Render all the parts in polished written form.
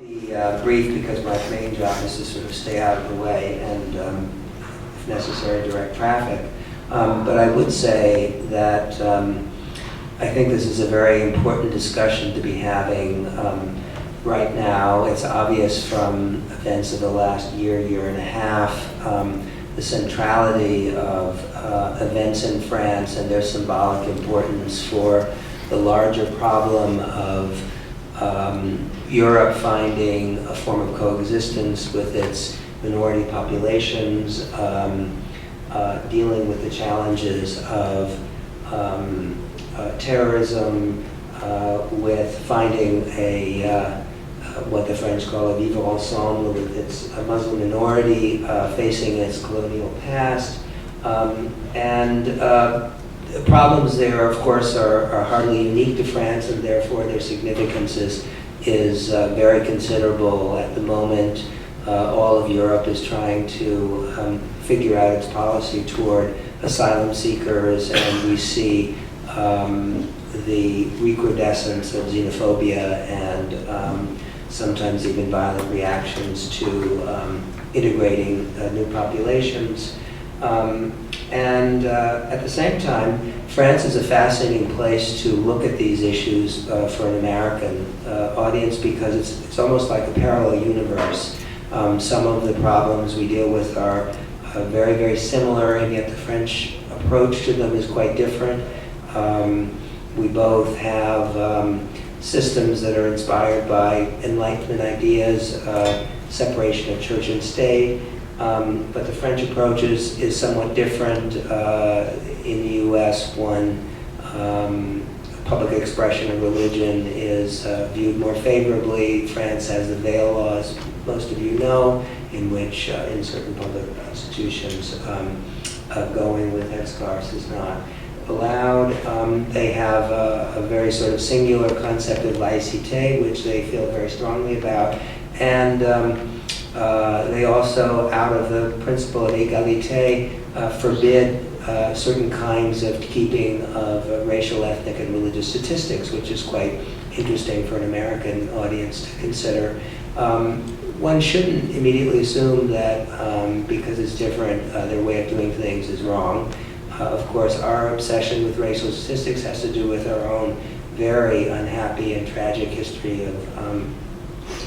Be brief because my main job is to sort of stay out of the way and, if necessary, direct traffic. But I would say that I think this is a very important discussion to be having right now. It's obvious from events of the last year and a half, the centrality of events in France and their symbolic importance for the larger problem of Europe finding a form of coexistence with its minority populations, dealing with the challenges of terrorism, with finding what the French call a vivre ensemble with its Muslim minority facing its colonial past. The problems there, of course, are hardly unique to France, and therefore their significance is very considerable at the moment. All of Europe is trying to figure out its policy toward asylum seekers, and we see the recrudescence of xenophobia and sometimes even violent reactions to integrating new populations. At the same time, France is a fascinating place to look at these issues for an American audience because it's almost like a parallel universe. Some of the problems we deal with are very, very similar, and yet the French approach to them is quite different. We both have systems that are inspired by Enlightenment ideas, separation of church and state. But the French approach is somewhat different. In the US, public expression of religion is viewed more favorably. France has the veil law, as most of you know, in which in certain public institutions going with headscarves is not allowed. They have a very sort of singular concept of laïcité, which they feel very strongly about. And they also, out of the principle of égalité, forbid certain kinds of keeping of racial, ethnic, and religious statistics, which is quite interesting for an American audience to consider. One shouldn't immediately assume that because it's different, their way of doing things is wrong. Of course, our obsession with racial statistics has to do with our own very unhappy and tragic history of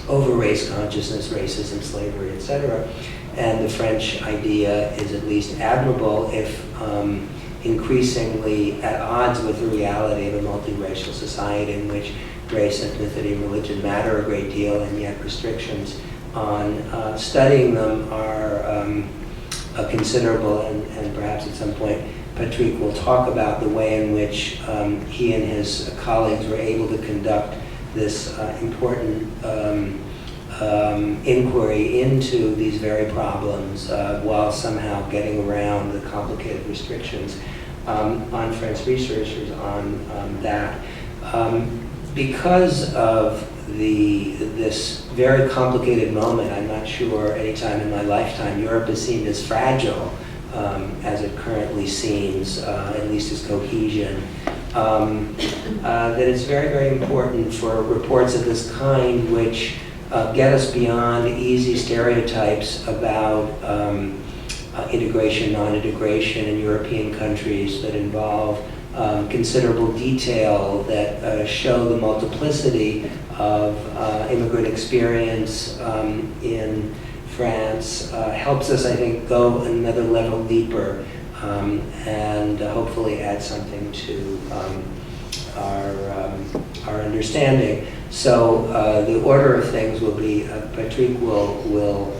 over-race consciousness, racism, slavery, etc. And the French idea is at least admirable, if increasingly at odds with the reality of a multiracial society in which race, ethnicity, and religion matter a great deal, and yet restrictions on studying them are considerable, and perhaps at some point Patrick will talk about the way in which he and his colleagues were able to conduct this important inquiry into these very problems while somehow getting around the complicated restrictions on French researchers on that. Because of this very complicated moment, I'm not sure any time in my lifetime Europe is seen as fragile as it currently seems, at least as cohesion. That it's very, very important for reports of this kind, which get us beyond easy stereotypes about integration, non-integration in European countries, that involve considerable detail, that show the multiplicity of immigrant experience in France, helps us, I think, go another level deeper and hopefully add something to our understanding. So the order of things will be, Patrick will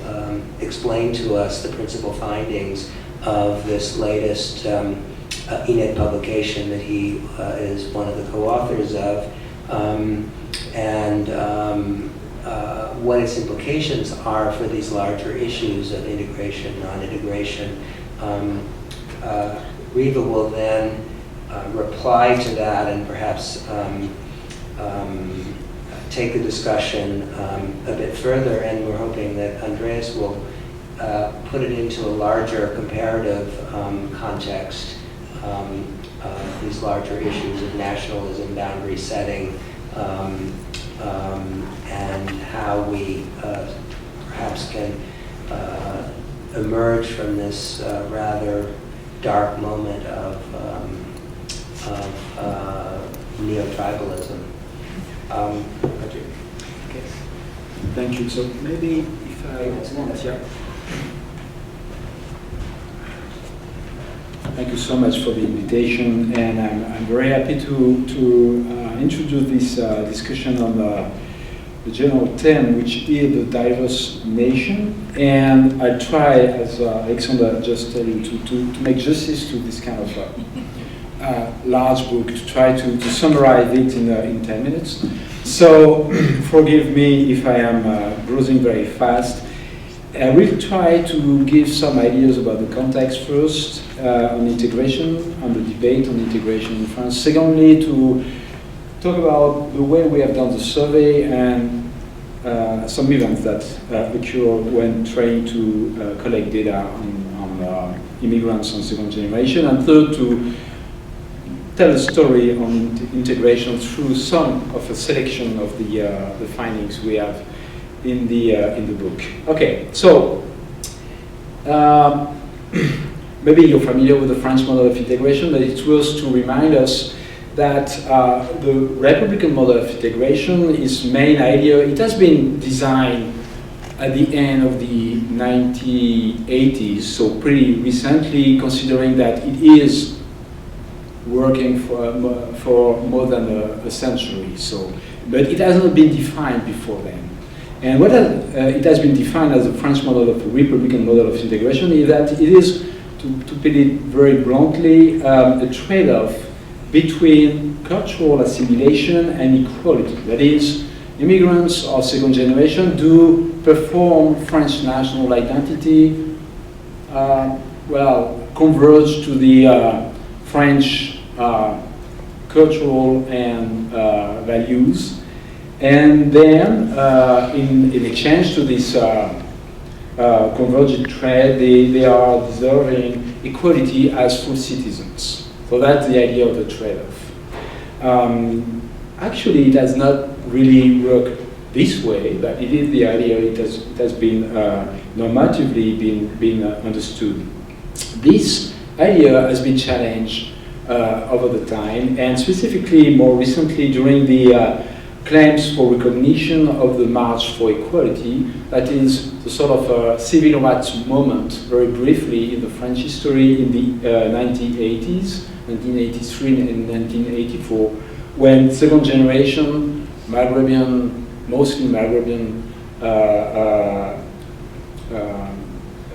explain to us the principal findings of this latest INED publication that he is one of the co-authors of, and what its implications are for these larger issues of integration, non-integration. Riva will then reply to that and perhaps take the discussion a bit further, and we're hoping that Andreas will put it into a larger comparative context, these larger issues of nationalism, boundary setting, and how we perhaps can emerge from this rather dark moment of neo-tribalism. Okay. Thank you. So maybe if I yeah. Thank you so much for the invitation, and I'm very happy to introduce this discussion on the general theme, which is the diverse nation. And I try, as Alexander just told you, to make justice to this kind of large book, to try to summarize it in 10 minutes. So forgive me if I am browsing very fast. I will try to give some ideas about the context first, on integration, on the debate on integration in France. Secondly, to talk about the way we have done the survey and some events that occur when trying to collect data on immigrants on second generation. And third, to tell a story on integration through some of a selection of the findings we have in the book. Okay, so maybe you're familiar with the French model of integration, but it's worth to remind us that the Republican model of integration, its main idea, it has been designed at the end of the 1980s, so pretty recently, considering that it is working for more than a century. So, but it has not been defined before then. And what it has been defined as the French model of the Republican model of integration is that it is, to put it very bluntly, a trade-off between cultural assimilation and equality. That is, immigrants of second generation do perform French national identity, converge to the French cultural and values. And then, in exchange to this convergent trade, they are deserving equality as full citizens. So that's the idea of the trade-off. Actually, it has not really worked this way, but it is the idea. It has been normatively been understood. This idea has been challenged over the time, and specifically more recently during the claims for recognition of the March for Equality. That is the sort of civil rights moment, very briefly, in the French history in the 1980s, 1983 and 1984, when second generation Maghrebian, mostly Maghrebian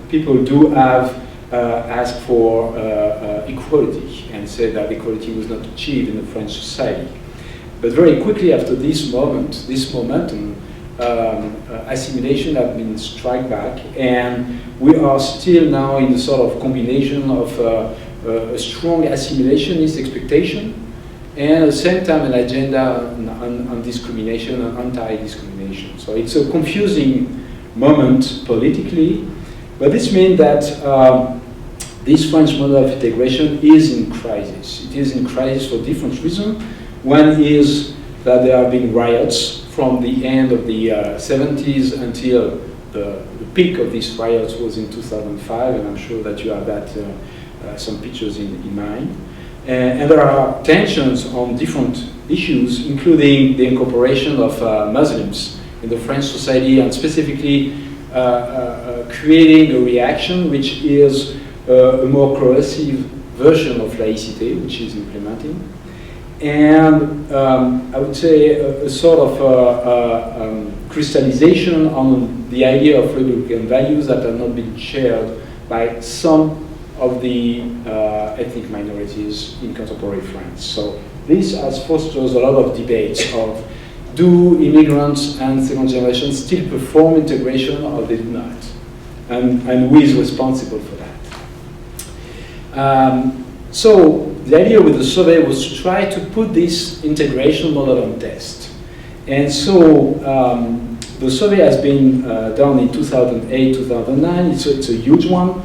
people do have asked for equality and said that equality was not achieved in the French society. But very quickly after this momentum, assimilation has been struck back, and we are still now in the sort of combination of a strong assimilationist expectation and at the same time an agenda on discrimination and anti-discrimination. So it's a confusing moment politically, but this means that this French model of integration is in crisis. It is in crisis for different reasons. One is that there have been riots from the end of the 70s until the peak of these riots was in 2005, and I'm sure that you have that some pictures in mind. And there are tensions on different issues, including the incorporation of Muslims in the French society, and specifically creating a reaction which is a more coercive version of laïcité, which is implementing. And I would say a sort of crystallization on the idea of Republican values that have not been shared by some of the ethnic minorities in contemporary France. So this has fostered a lot of debates of, do immigrants and second generation still perform integration or they do not? And who is responsible for that? So the idea with the survey was to try to put this integration model on test. And so the survey has been done in 2008, 2009. It's a huge one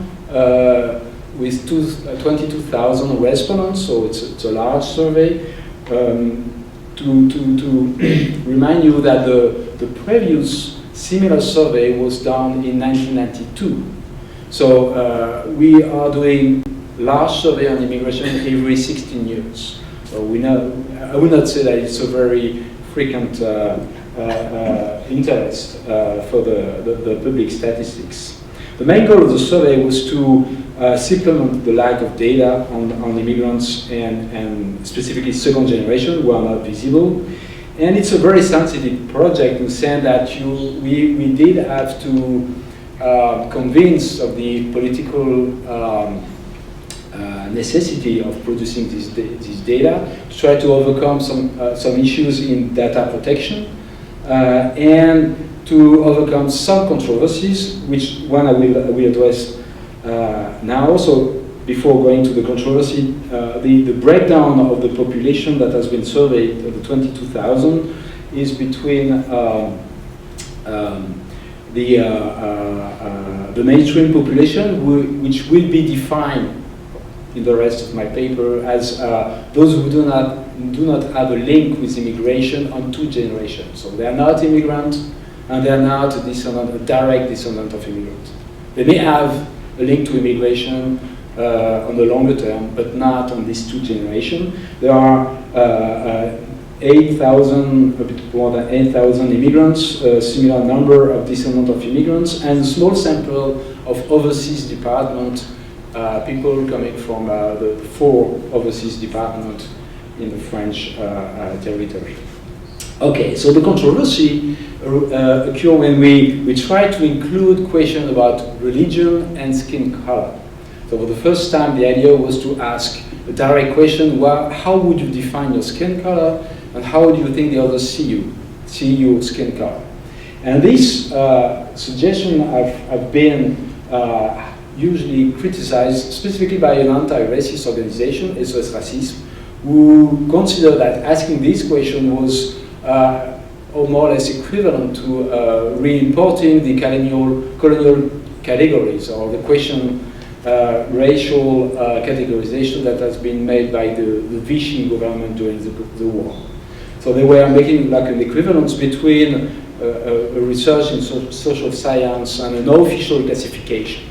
with 22,000 respondents, so it's a large survey. to remind you that the previous similar survey was done in 1992. So we are doing large survey on immigration every 16 years. So I would not say that it's a very frequent interest for the public statistics. The main goal of the survey was to supplement the lack of data on immigrants and specifically second generation who are not visible. And it's a very sensitive project in the sense that we did have to convince of the political necessity of producing this data to try to overcome some issues in data protection and to overcome some controversies, which one I will address now. So before going to the controversy, the breakdown of the population that has been surveyed, the 22,000, is between the mainstream population, which will be defined in the rest of my paper as those who do not have a link with immigration on 2 generations. So they are not immigrants and they are not a direct descendant of immigrants. They may have a link to immigration on the longer term, but not on these 2 generations. There are 8,000, a bit more than 8,000 immigrants, a similar number of descendants of immigrants, and a small sample of overseas department, people coming from the 4 overseas departments in the French territory. Okay, so the controversy occurs when we try to include questions about religion and skin color. So for the first time, the idea was to ask a direct question: how would you define your skin color, and how do you think the others see your skin color? And these suggestions have been usually criticized specifically by an anti-racist organization, SOS Racisme, who consider that asking this question was or more or less equivalent to re-importing the colonial categories, or the question racial categorization that has been made by the Vichy government during the war. So they were making like an equivalence between a research in social science and an official classification.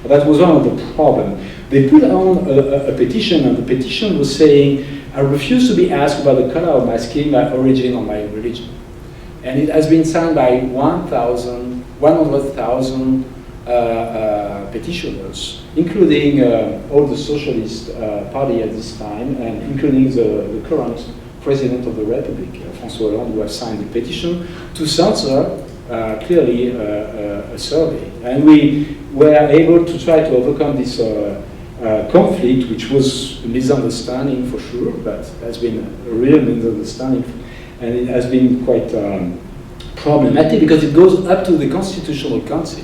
That was one of the problems. They put on a petition, and the petition was saying, I refuse to be asked about the color of my skin, my origin, or my religion. And it has been signed by 100,000 petitioners, including all the socialist party at this time, and including the current President of the Republic, François Hollande, who has signed the petition to censor clearly a survey. And we were able to try to overcome this conflict, which was a misunderstanding for sure, but has been a real misunderstanding, and it has been quite problematic because it goes up to the Constitutional Council,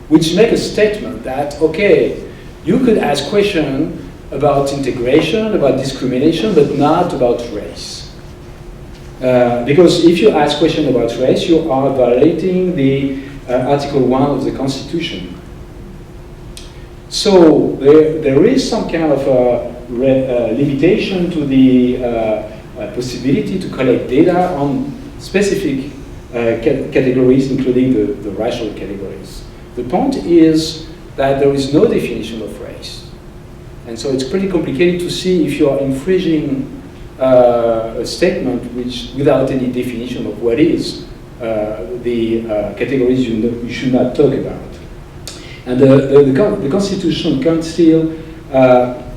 which make a statement that, okay, you could ask questions about integration, about discrimination, but not about race. Because if you ask questions about race, you are violating the Article 1 of the Constitution. So there is some kind of limitation to the possibility to collect data on specific categories, including the racial categories. The point is that there is no definition of race. And so it's pretty complicated to see if you are infringing a statement which, without any definition of what is the categories you should not talk about. And the Constitutional Council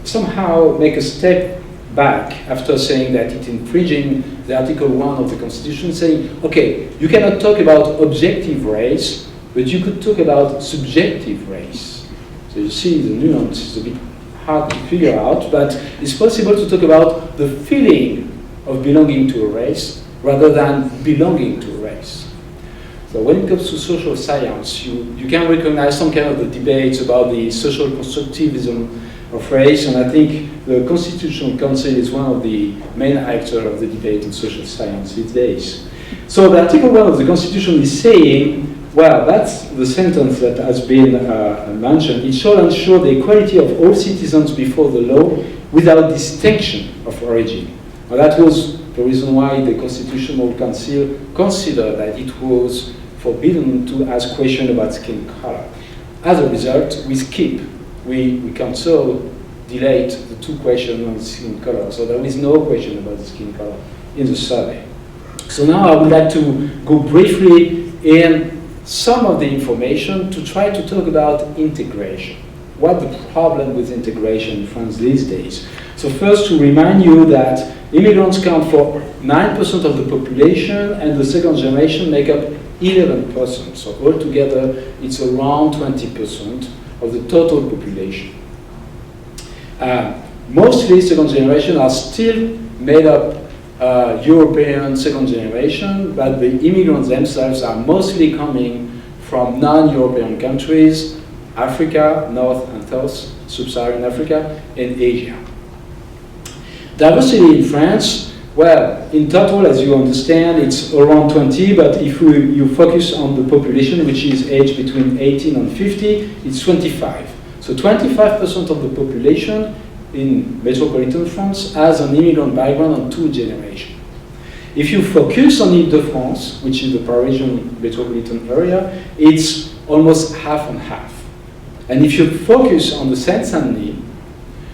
somehow make a step back after saying that it's infringing the Article 1 of the Constitution, saying, okay, you cannot talk about objective race, but you could talk about subjective race. So you see the nuance is a bit hard to figure out, but it's possible to talk about the feeling of belonging to a race rather than belonging to a race. So when it comes to social science, you can recognize some kind of the debates about the social constructivism of race, and I think the Constitutional Council is one of the main actors of the debate in social science these days. So the Article 1 of the Constitution is saying, well, that's the sentence that has been mentioned. It shall ensure the equality of all citizens before the law without distinction of origin. Well, that was the reason why the Constitutional Council considered that it was forbidden to ask questions about skin color. As a result, we cancel, delete the 2 questions on skin color. So there is no question about the skin color in the survey. So now I would like to go briefly in some of the information to try to talk about integration. What the problem with integration in France these days. So first to remind you that immigrants count for 9% of the population and the second generation make up 11%. So altogether it's around 20% of the total population. Mostly second generation are still made up European second generation, but the immigrants themselves are mostly coming from non-European countries, Africa, North and South, Sub-Saharan Africa, and Asia. Diversity in France, well, in total, as you understand, it's around 20, but if you focus on the population, which is aged between 18 and 50, it's 25. So 25% of the population in metropolitan France has an immigrant background on 2 generations. If you focus on Ile-de-France, which is the Parisian metropolitan area, it's almost half and half. And if you focus on the Seine-Saint-Denis,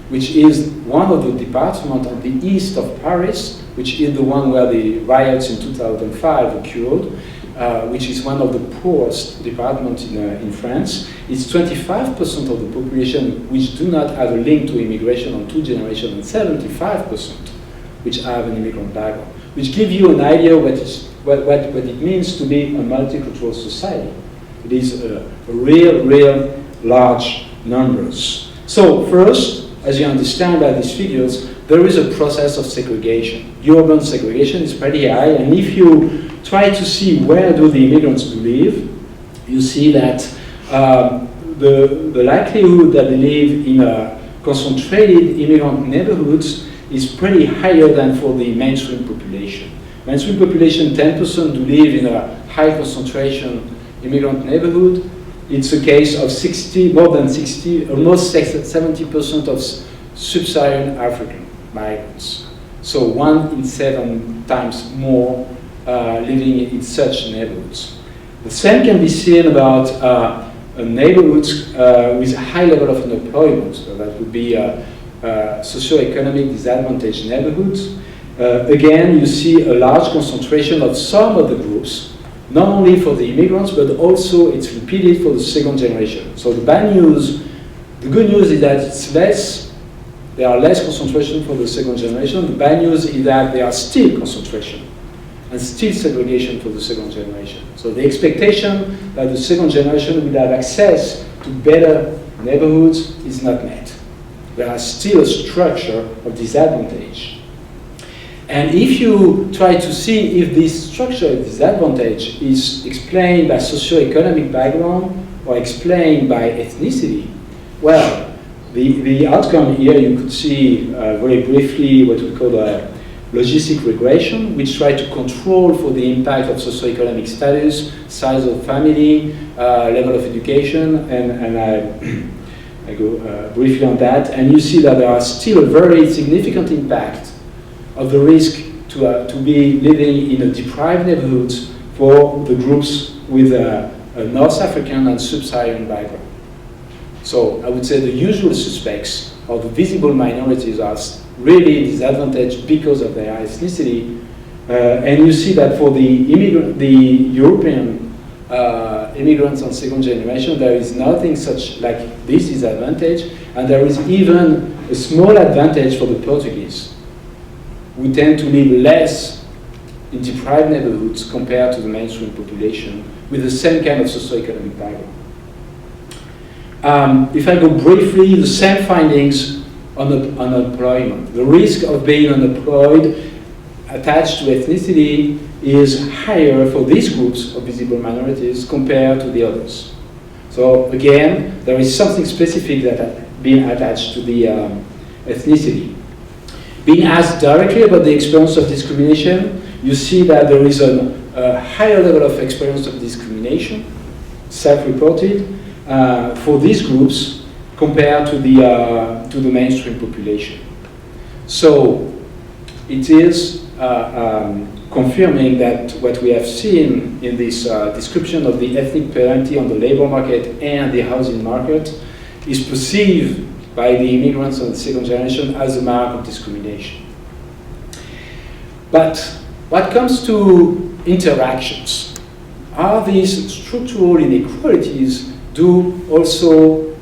which is one of the departments on the east of Paris, which is the one where the riots in 2005 occurred, which is one of the poorest departments in France, it's 25% of the population which do not have a link to immigration on 2 generations, and 75% which have an immigrant background, which gives you an idea what it means to be a multicultural society. It is a real large numbers. So first, as you understand by these figures, there is a process of segregation. Urban segregation is pretty high, and if you try to see where do the immigrants live, you see that the likelihood that they live in a concentrated immigrant neighborhoods is pretty higher than for the mainstream population. Mainstream population, 10% do live in a high concentration immigrant neighborhood. It's a case of 60, more than 60, almost 70% of sub-Saharan African migrants. So 1 in 7 times more living in such neighborhoods. The same can be seen about neighborhoods with a high level of unemployment. So that would be socioeconomic disadvantaged neighborhoods. Again, you see a large concentration of some of the groups, not only for the immigrants, but also it's repeated for the second generation. So the bad news, the good news is that it's less, there are less concentration for the second generation. The bad news is that there are still concentration and still segregation for the second generation. So the expectation that the second generation will have access to better neighborhoods is not met. There is still a structure of disadvantage. And if you try to see if this structure of disadvantage is explained by socioeconomic background or explained by ethnicity, well, the outcome here you could see very briefly what we call a logistic regression, which try to control for the impact of socioeconomic status, size of family, level of education, and I go briefly on that. And you see that there are still a very significant impact of the risk to be living in a deprived neighborhoods for the groups with a North African and Sub-Saharan background. So I would say the usual suspects or the visible minorities are really disadvantaged because of their ethnicity. And you see that for the European immigrants on second generation, there is nothing such like this disadvantage, and there is even a small advantage for the Portuguese, who tend to live less in deprived neighborhoods compared to the mainstream population with the same kind of socioeconomic background. If I go briefly, the same findings on unemployment. The risk of being unemployed attached to ethnicity is higher for these groups of visible minorities compared to the others. So again, there is something specific that has been attached to the ethnicity. Being asked directly about the experience of discrimination, you see that there is a higher level of experience of discrimination, self-reported, for these groups compared to the mainstream population. So it is confirming that what we have seen in this description of the ethnic penalty on the labor market and the housing market is perceived by the immigrants of the second generation as a mark of discrimination. But what comes to interactions, are these structural inequalities do also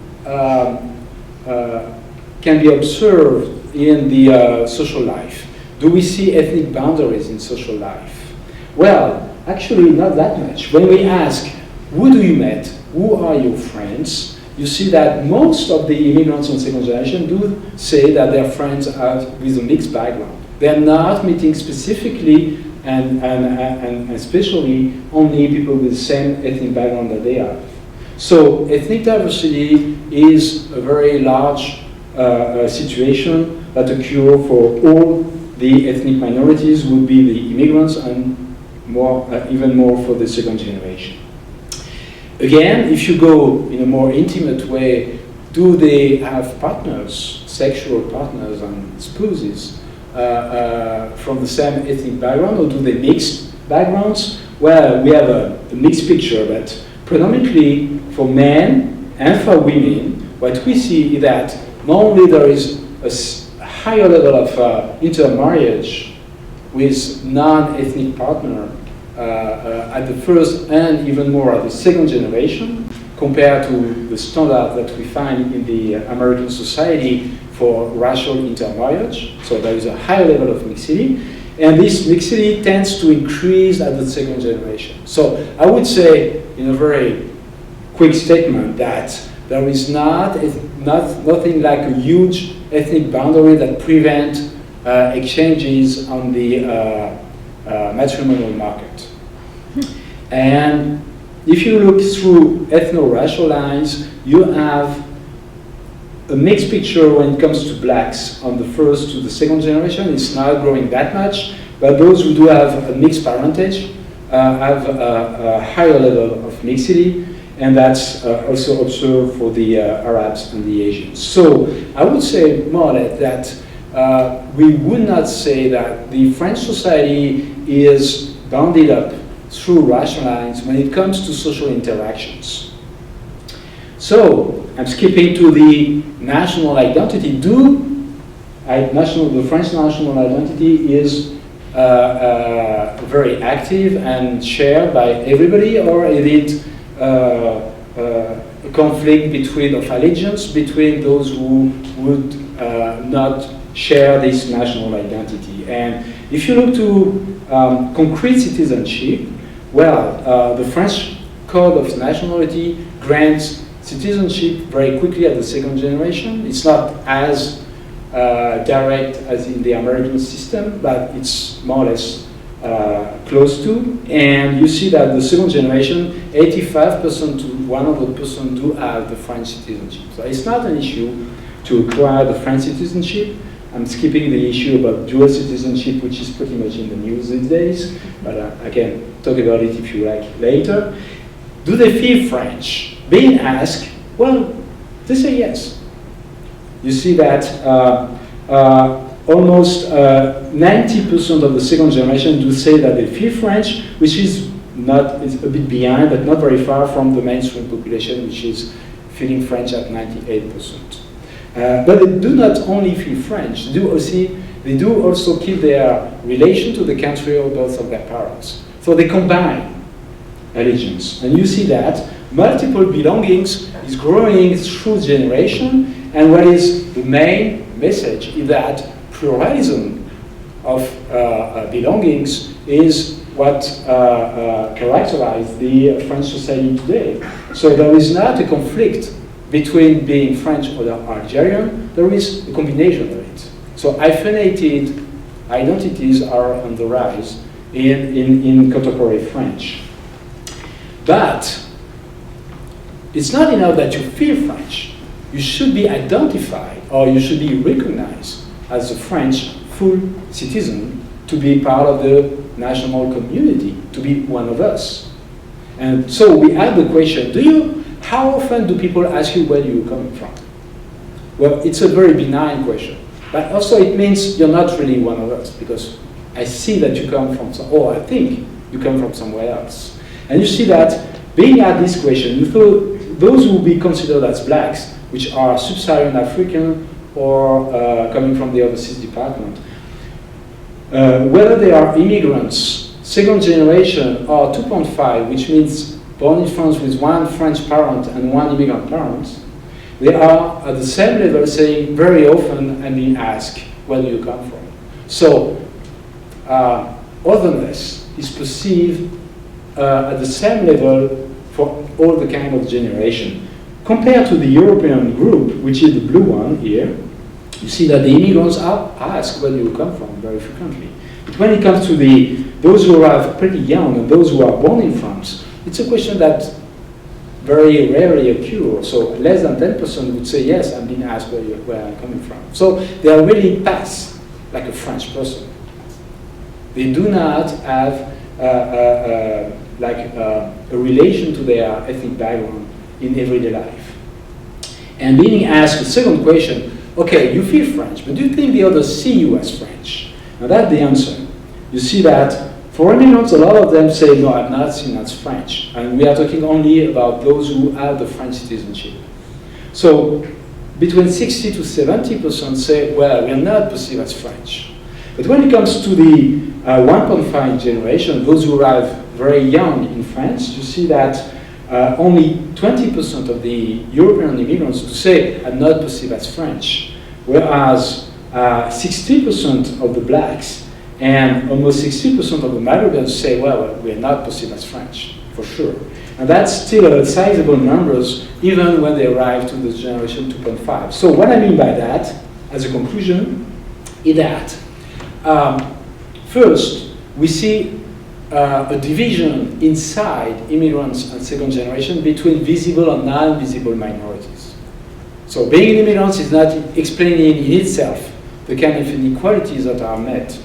can be observed in the social life? Do we see ethnic boundaries in social life? Well, actually not that much. When we ask, who do you met? Who are your friends? You see that most of the immigrants on second generation do say that their friends are with a mixed background. They're not meeting specifically and especially only people with the same ethnic background that they have. So ethnic diversity is a very large situation that occur for all the ethnic minorities, would be the immigrants, and more, even more for the second generation. Again, if you go in a more intimate way, do they have partners, sexual partners and spouses from the same ethnic background, or do they mix backgrounds? Well, we have a mixed picture, but predominantly for men and for women, what we see is that not only there is a higher level of intermarriage with non-ethnic partner at the first and even more at the second generation compared to the standard that we find in the American society for racial intermarriage. So there is a higher level of mixity, and this mixity tends to increase at the second generation. So I would say in a very quick statement that there is nothing like a huge ethnic boundary that prevent exchanges on the matrimonial market. And if you look through ethno-racial lines, you have a mixed picture when it comes to blacks on the first to the second generation. It's not growing that much, but those who do have a mixed parentage have a higher level of mixity, and that's also observed for the Arabs and the Asians. So I would say more or less that we would not say that the French society is bounded up through racial lines when it comes to social interactions. So I'm skipping to the national identity. The French national identity is very active and shared by everybody, or is it a conflict of allegiance between those who would not share this national identity? And if you look to concrete citizenship, well, the French Code of Nationality grants citizenship very quickly at the second generation. It's not as direct as in the American system, but it's more or less close to. And you see that the second generation, 85% to 100% do have the French citizenship. So it's not an issue to acquire the French citizenship. I'm skipping the issue about dual citizenship, which is pretty much in the news these days, but I can talk about it if you like later. Do they feel French? Being asked, well, they say yes. You see that almost 90% of the second generation do say that they feel French, which is a bit behind, but not very far from the mainstream population, which is feeling French at 98%. But they do not only feel French, they do also keep their relation to the country of both of their parents. So they combine allegiance. And you see that multiple belongings is growing through generation, and what is the main message is that pluralism of belongings is what characterizes the French society today. So there is not a conflict between being French or Algerian, there is a combination of it. So hyphenated identities are on the rise in contemporary French. But it's not enough that you feel French. You should be identified, or you should be recognized as a French full citizen to be part of the national community, to be one of us. And so we have the question, how often do people ask you where you're coming from? Well, it's a very benign question, but also it means you're not really one of us, because I see that you come from, or I think you come from somewhere else. And you see that being asked this question, those who will be considered as blacks, which are sub-Saharan African or coming from the overseas department, whether they are immigrants, second generation, or 2.5, which means born in France with one French parent and one immigrant parent, they are at the same level saying very often and being asked, where do you come from? So, otherness is perceived at the same level for all the kind of generation. Compared to the European group, which is the blue one here, you see that the immigrants are asked where do you come from very frequently. But when it comes to those who are pretty young and those who are born in France, it's a question that very rarely occurs. So less than 10% would say, yes, I'm being asked where I'm coming from. So they are really pass like a French person. They do not have a relation to their ethnic background in everyday life. And being asked the second question, okay, you feel French, but do you think the others see you as French? Now that's the answer. You see that for immigrants, a lot of them say, no, I'm not seen as French. And we are talking only about those who have the French citizenship. So between 60 to 70% say, well, we are not perceived as French. But when it comes to the 1.5 generation, those who arrive very young in France, you see that only 20% of the European immigrants who say, I'm not perceived as French, whereas 60% of the blacks and almost 60% of the migrants say, well, we are not perceived as French, for sure. And that's still a sizable numbers, even when they arrive to the generation 2.5. So what I mean by that, as a conclusion, is that first, we see a division inside immigrants and second generation between visible and non-visible minorities. So being an immigrant is not explaining in itself the kind of inequalities that are met.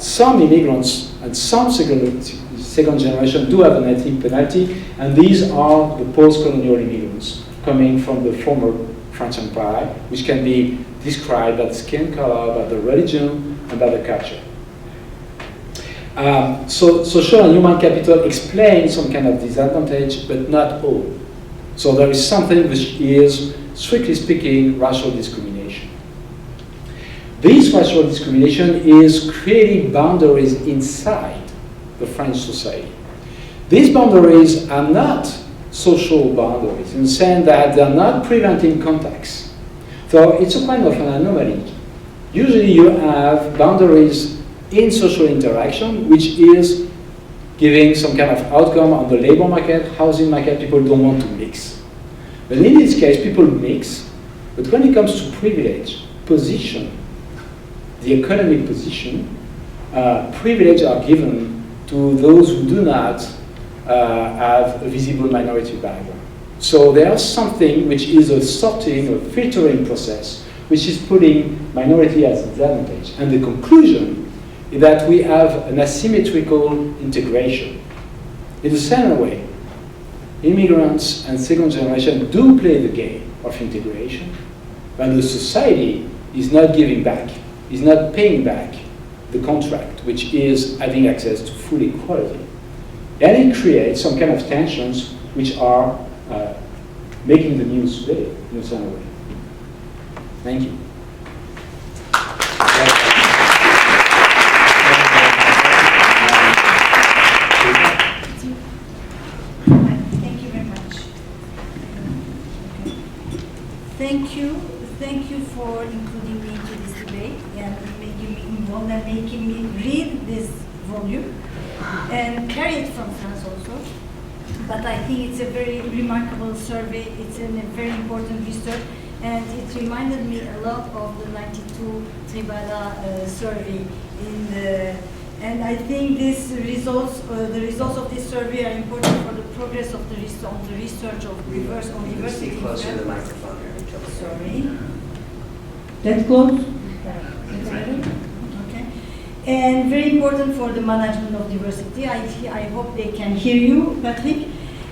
Some immigrants and some second generation do have an ethnic penalty, and these are the post-colonial immigrants coming from the former French Empire, which can be described by the skin color, by the religion, and by the culture. So social and human capital explain some kind of disadvantage, but not all. So there is something which is, strictly speaking, racial discrimination. This racial discrimination is creating boundaries inside the French society. These boundaries are not social boundaries in the sense that they are not preventing contacts. So it's a kind of an anomaly. Usually you have boundaries in social interaction, which is giving some kind of outcome on the labor market, housing market. People don't want to mix. But in this case, people mix. But when it comes to privilege, position, the economic position, privilege are given to those who do not have a visible minority background. So there's something which is a sorting, a filtering process, which is putting minority as a disadvantage. And the conclusion is that we have an asymmetrical integration. In the same way, immigrants and second generation do play the game of integration, but the society is not giving back, is not paying back the contract, which is having access to full equality. And it creates some kind of tensions which are making the news today in a certain way. Thank you. Thank you very much. Thank you for including me into this debate and making me involved and making me read this volume and carry it from France also. But I think it's a very remarkable survey. It's a very important research, and it reminded me a lot of the 92 Tribala survey. And I think these results, the results of this survey are important for the progress of the research of diversity. Speak closer to the microphone here. Sorry. That close? Okay. And very important for the management of diversity. I hope they can hear you, Patrick.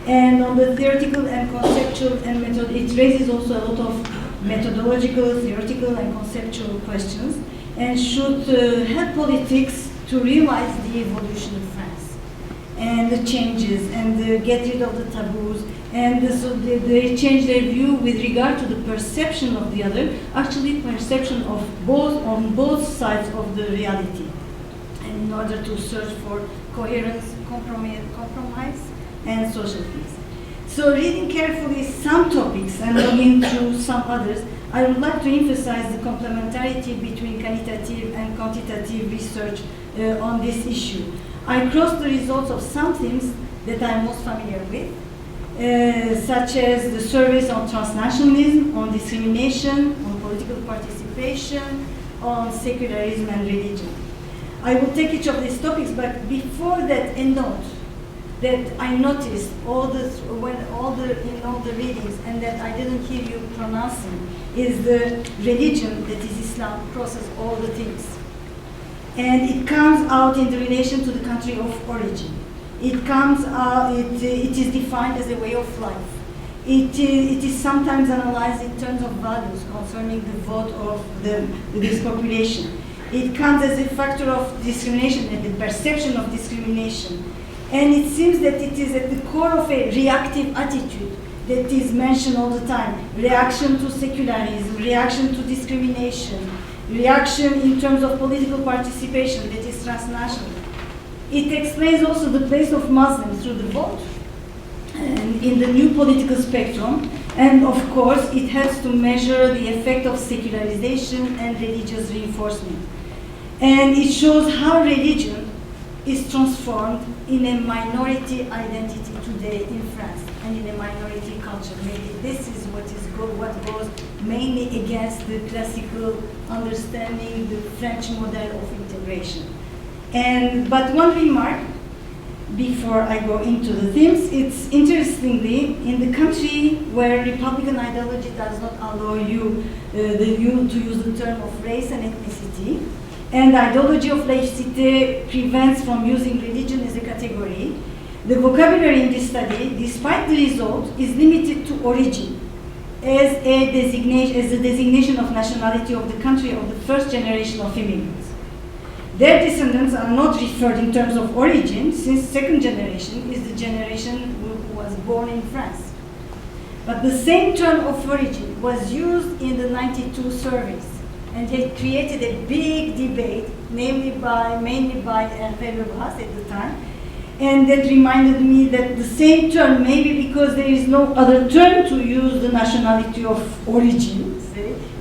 And on the theoretical and conceptual and method, it raises also a lot of methodological, theoretical, and conceptual questions. and should help politics to realize the evolution of France and the changes and get rid of the taboos, and so they change their view with regard to the perception of the other, actually perception of both on both sides of the reality, and in order to search for coherence, compromise and social peace. So reading carefully some topics and looking through some others, I would like to emphasize the complementarity between qualitative and quantitative research on this issue. I crossed the results of some themes that I'm most familiar with, such as the surveys on transnationalism, on discrimination, on political participation, on secularism and religion. I will take each of these topics, but before that, a note that I noticed in all the readings, and that I didn't hear you pronouncing, is the religion, that is Islam, crosses all the things. And it comes out in the relation to the country of origin. It comes out, it is defined as a way of life. It is sometimes analyzed in terms of values concerning the vote of this population. It comes as a factor of discrimination and the perception of discrimination. And it seems that it is at the core of a reactive attitude that is mentioned all the time. Reaction to secularism, reaction to discrimination, reaction in terms of political participation, that is transnational. It explains also the place of Muslims through the vote and in the new political spectrum. And of course, it helps to measure the effect of secularization and religious reinforcement. And it shows how religion is transformed in a minority identity today in France and in a minority culture. Maybe this is what goes mainly against the classical understanding, the French model of integration. But one remark before I go into the themes, it's interestingly in the country where Republican ideology does not allow you to use the term of race and ethnicity, and the ideology of laicité prevents from using religion as a category, the vocabulary in this study, despite the result, is limited to origin as a designation of nationality of the country of the first generation of immigrants. Their descendants are not referred in terms of origin, since second generation is the generation who was born in France. But the same term of origin was used in the 92 surveys, and it created a big debate, mainly by Hervé Lebras at the time. And that reminded me that the same term, maybe because there is no other term to use the nationality of origin,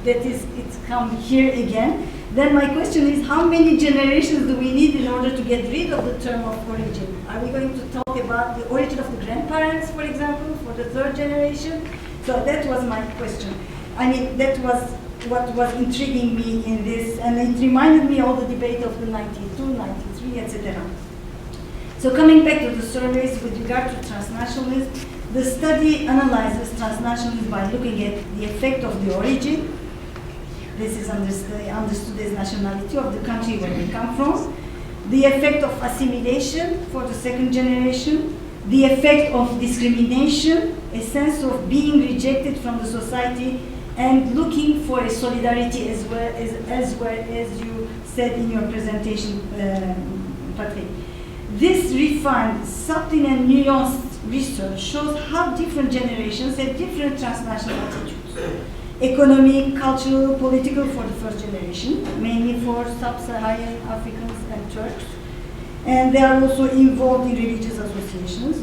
it's come here again. Then my question is, how many generations do we need in order to get rid of the term of origin? Are we going to talk about the origin of the grandparents, for example, for the third generation? So that was my question. I mean, that was what was intriguing me in this, and it reminded me of the debate of the 92, 93, etc. So coming back to the surveys with regard to transnationalism, the study analyzes transnationalism by looking at the effect of the origin. This is understood as nationality of the country where they come from. The effect of assimilation for the second generation. The effect of discrimination, a sense of being rejected from the society and looking for a solidarity as well as you said in your presentation, Patrick. This refined, subtle and nuanced research shows how different generations have different transnational attitudes. Economic, cultural, political for the first generation, mainly for sub-Saharan Africans and Turks. And they are also involved in religious associations.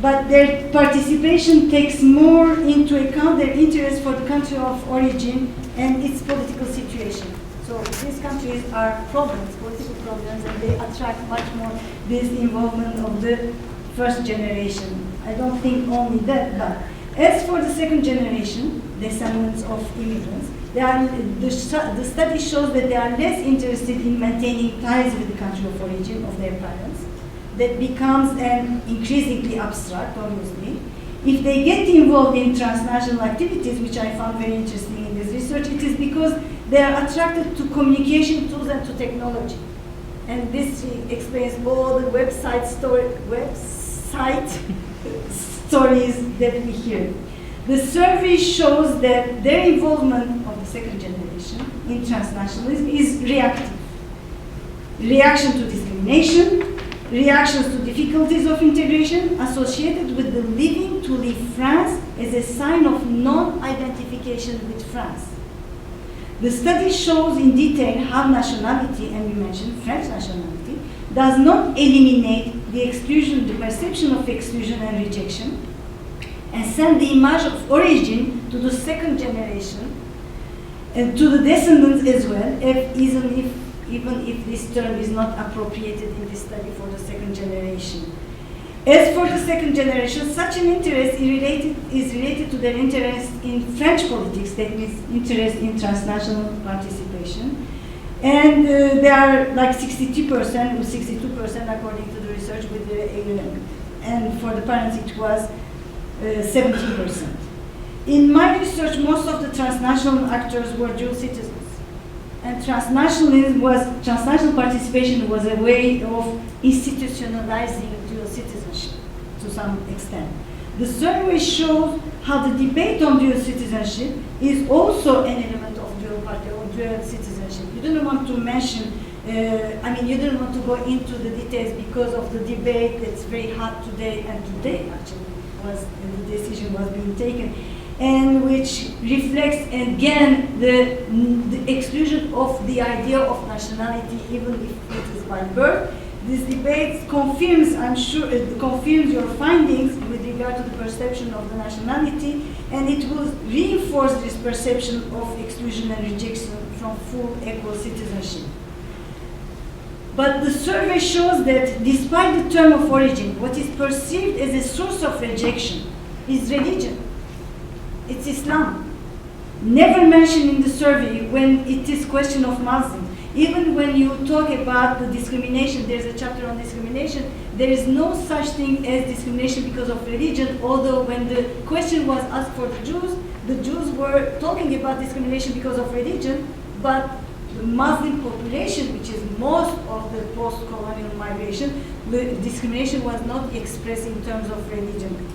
But their participation takes more into account their interest for the country of origin and its political situation. So these countries are problems, political problems, and they attract much more this involvement of the first generation. I don't think only that, but as for the second generation, descendants of immigrants, the study shows that they are less interested in maintaining ties with the country of origin of their parents. That becomes an increasingly abstract, obviously. If they get involved in transnational activities, which I found very interesting in this research, it is because they are attracted to communication tools and to technology. And this explains all the website stories that we hear. The survey shows that their involvement of the second generation in transnationalism is reactive. Reaction to discrimination, reactions to difficulties of integration associated with the living to leave France as a sign of non-identification with France. The study shows in detail how nationality, and we mentioned French nationality, does not eliminate the exclusion, the perception of exclusion and rejection, and send the image of origin to the second generation and to the descendants as well, even if this term is not appropriated in this study for the second generation. As for the second generation, such an interest is related to their interest in French politics, that means interest in transnational participation. And they are like 62% according to the research with the and for the parents it was 17%. In my research, most of the transnational actors were dual citizens. And transnational participation was a way of institutionalizing dual citizenship to some extent. The survey shows how the debate on dual citizenship is also an element of dual citizenship. You didn't want to mention, you didn't want to go into the details because of the debate that's very hot today, and today actually the decision was being taken, and which reflects again the exclusion of the idea of nationality, even if it is by birth. This debate confirms, I'm sure, confirms your findings with regard to the perception of the nationality, and it will reinforce this perception of exclusion and rejection from full equal citizenship. But the survey shows that despite the term of origin, what is perceived as a source of rejection is religion. It's Islam. Never mentioned in the survey when it is question of Muslims. Even when you talk about the discrimination, there's a chapter on discrimination, there is no such thing as discrimination because of religion, although when the question was asked for the Jews were talking about discrimination because of religion, but the Muslim population, which is most of the post-colonial migration, the discrimination was not expressed in terms of religion.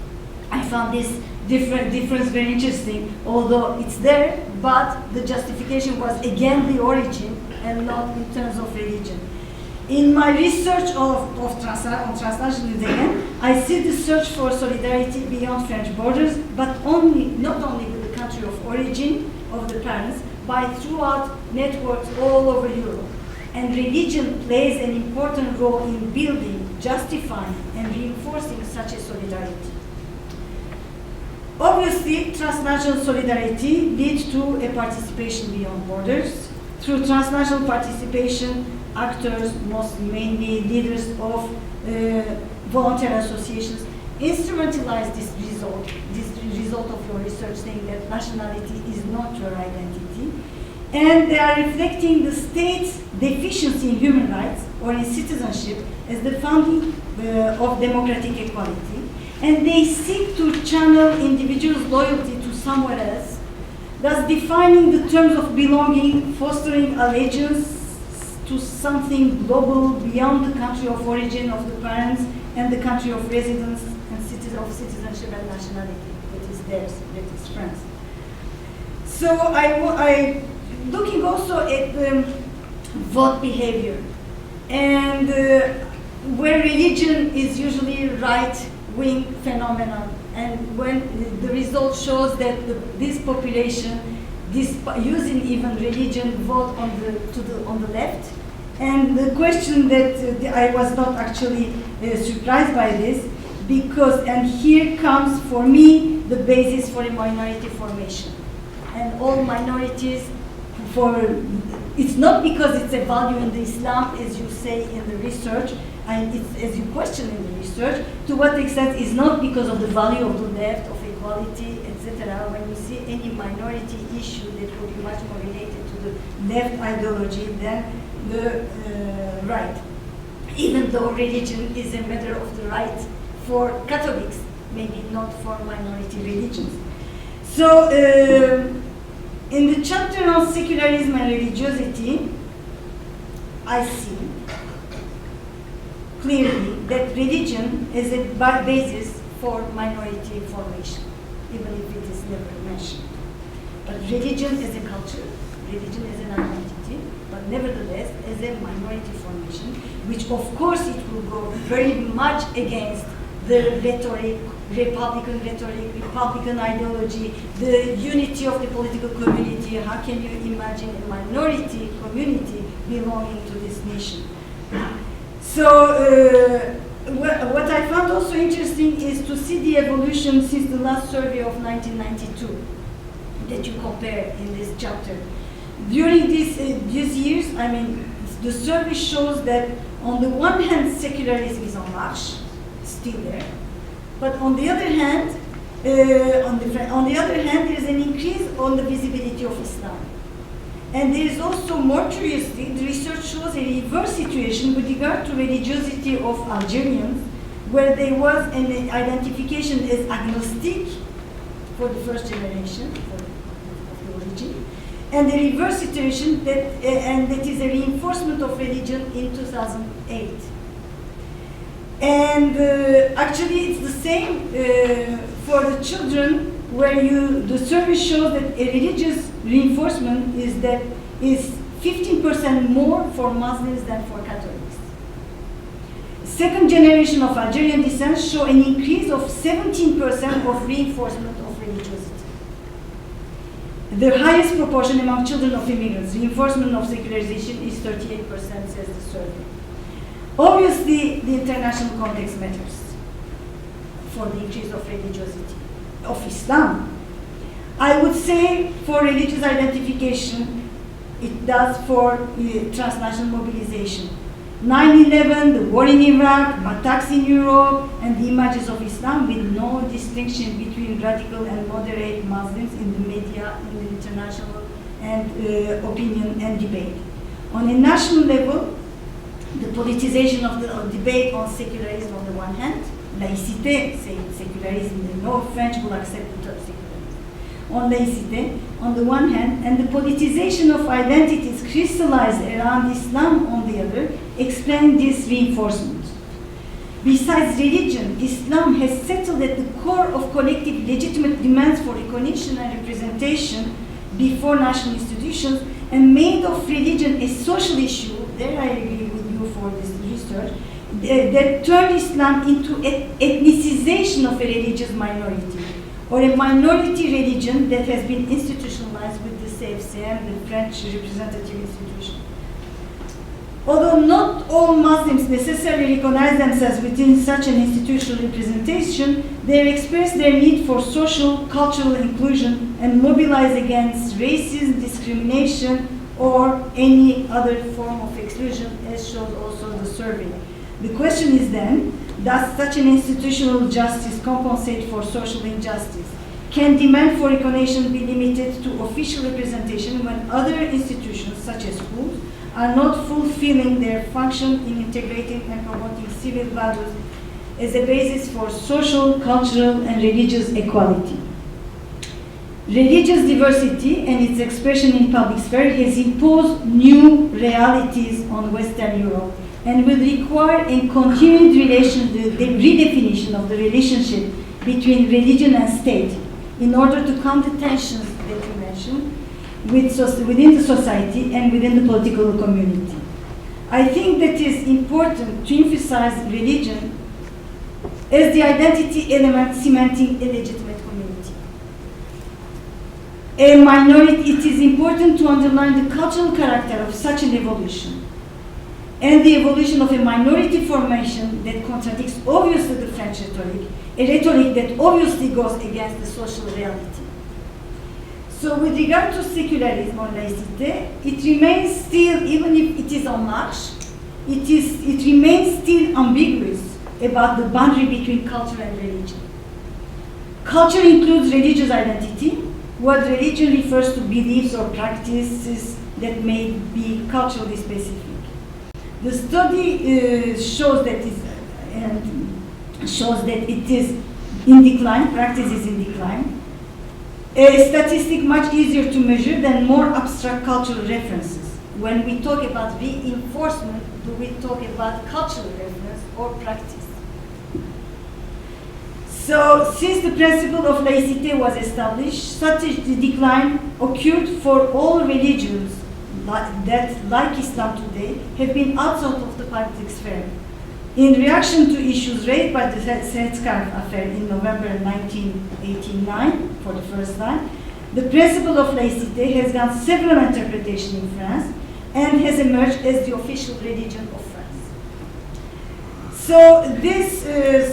I found this difference very interesting, although it's there, but the justification was again the origin and not in terms of religion. In my research on transnationalism again, I see the search for solidarity beyond French borders, but not only with the country of origin of the parents, but throughout networks all over Europe. And religion plays an important role in building, justifying, and reinforcing such a solidarity. Obviously, transnational solidarity leads to a participation beyond borders. Through transnational participation, actors, most mainly leaders of voluntary associations, instrumentalize this result of your research, saying that nationality is not your identity. And they are reflecting the state's deficiency in human rights or in citizenship as the founding of democratic equality. And they seek to channel individuals' loyalty to somewhere else, thus defining the terms of belonging, fostering allegiance to something global beyond the country of origin of the parents and the country of residence and of citizenship and nationality that is theirs, that is France. So I looking also at the vote behavior, and where religion is usually right-wing phenomenon. And when the result shows that this population, using even religion, vote on the left. And the question that I was not actually surprised by this, because, and here comes for me the basis for a minority formation. And all minorities, it's not because it's a value in the Islam, as you say in the research, and it's, as you question in the research, to what extent is not because of the value of the left, of equality, etc. When we see any minority issue that would be much more related to the left ideology than the right. Even though religion is a matter of the right for Catholics, maybe not for minority religions. So, in the chapter on secularism and religiosity, I see clearly that religion is a basis for minority formation, even if it is never mentioned. But religion as a culture, religion as an identity, but nevertheless as a minority formation, which of course it will go very much against the rhetoric, Republican rhetoric, Republican ideology, the unity of the political community. How can you imagine a minority community belonging to this nation? So what I found also interesting is to see the evolution since the last survey of 1992 that you compare in this chapter. During these years, I mean, the survey shows that on the one hand, secularism is en marche, still there, but on the other hand, there is an increase on the visibility of Islam. And there is also, more curiously, the research shows a reverse situation with regard to religiosity of Algerians, where there was an identification as agnostic for the first generation of the origin, and the reverse situation that is a reinforcement of religion in 2008. And actually, it's the same for the children, where the survey shows that a religious reinforcement is 15% more for Muslims than for Catholics. Second generation of Algerian descent show an increase of 17% of reinforcement of religiosity. The highest proportion among children of immigrants, reinforcement of secularization is 38%, says the survey. Obviously, the international context matters for the increase of religiosity of Islam. I would say for religious identification, it does for transnational mobilization. 9/11, the war in Iraq, attacks in Europe, and the images of Islam with no distinction between radical and moderate Muslims in the media, in the international and opinion and debate. On a national level, the politicization of the debate on secularism on the one hand, laïcité, saying secularism, no French will accept the term secularism. On laïcité, on the one hand, and the politicization of identities crystallized around Islam on the other, explain this reinforcement. Besides religion, Islam has settled at the core of collective legitimate demands for recognition and representation before national institutions, and made of religion a social issue. There I agree with you for this research, that turned Islam into ethnicization of a religious minority, or a minority religion that has been institutionalized with the CFCM, the French representative institution. Although not all Muslims necessarily recognize themselves within such an institutional representation, they express their need for social, cultural inclusion and mobilize against racism, discrimination, or any other form of exclusion, as shows also the survey. The question is then, does such an institutional justice compensate for social injustice? Can demand for recognition be limited to official representation when other institutions, such as schools, are not fulfilling their function in integrating and promoting civil values as a basis for social, cultural, and religious equality? Religious diversity and its expression in public sphere has imposed new realities on Western Europe and will require a continued the redefinition of the relationship between religion and state in order to calm the tensions that you mentioned within the society and within the political community. I think that it is important to emphasize religion as the identity element cementing a legitimate community. It is important to underline the cultural character of such an evolution and the evolution of a minority formation that contradicts obviously the French rhetoric, a rhetoric that obviously goes against the social reality. So with regard to secularism or laïcité, it remains still, even if it is en marche, it remains still ambiguous about the boundary between culture and religion. Culture includes religious identity, what religion refers to beliefs or practices that may be culturally specific. The study shows that it is in decline, practice is in decline. A statistic much easier to measure than more abstract cultural references. When we talk about reinforcement, do we talk about cultural reference or practice? So, since the principle of laïcité was established, such a decline occurred for all religions that, like Islam today, have been outside of the public sphere. In reaction to issues raised by the Scarf affair in November 1989, for the first time, the principle of laïcité has gone several interpretations in France and has emerged as the official religion of France. So this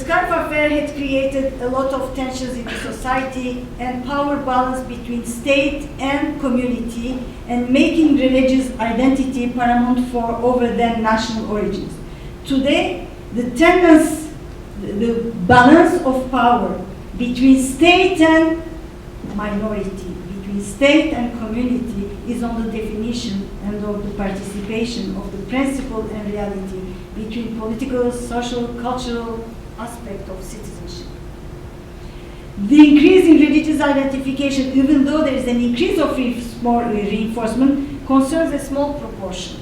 Scarf affair had created a lot of tensions in the society and power balance between state and community, and making religious identity paramount over their national origins. Today, the tendency, the balance of power between state and minority, between state and community, is on the definition and of the participation of the principle and reality between political, social, cultural aspect of citizenship. The increase in religious identification, even though there is an increase of reinforcement, concerns a small proportion.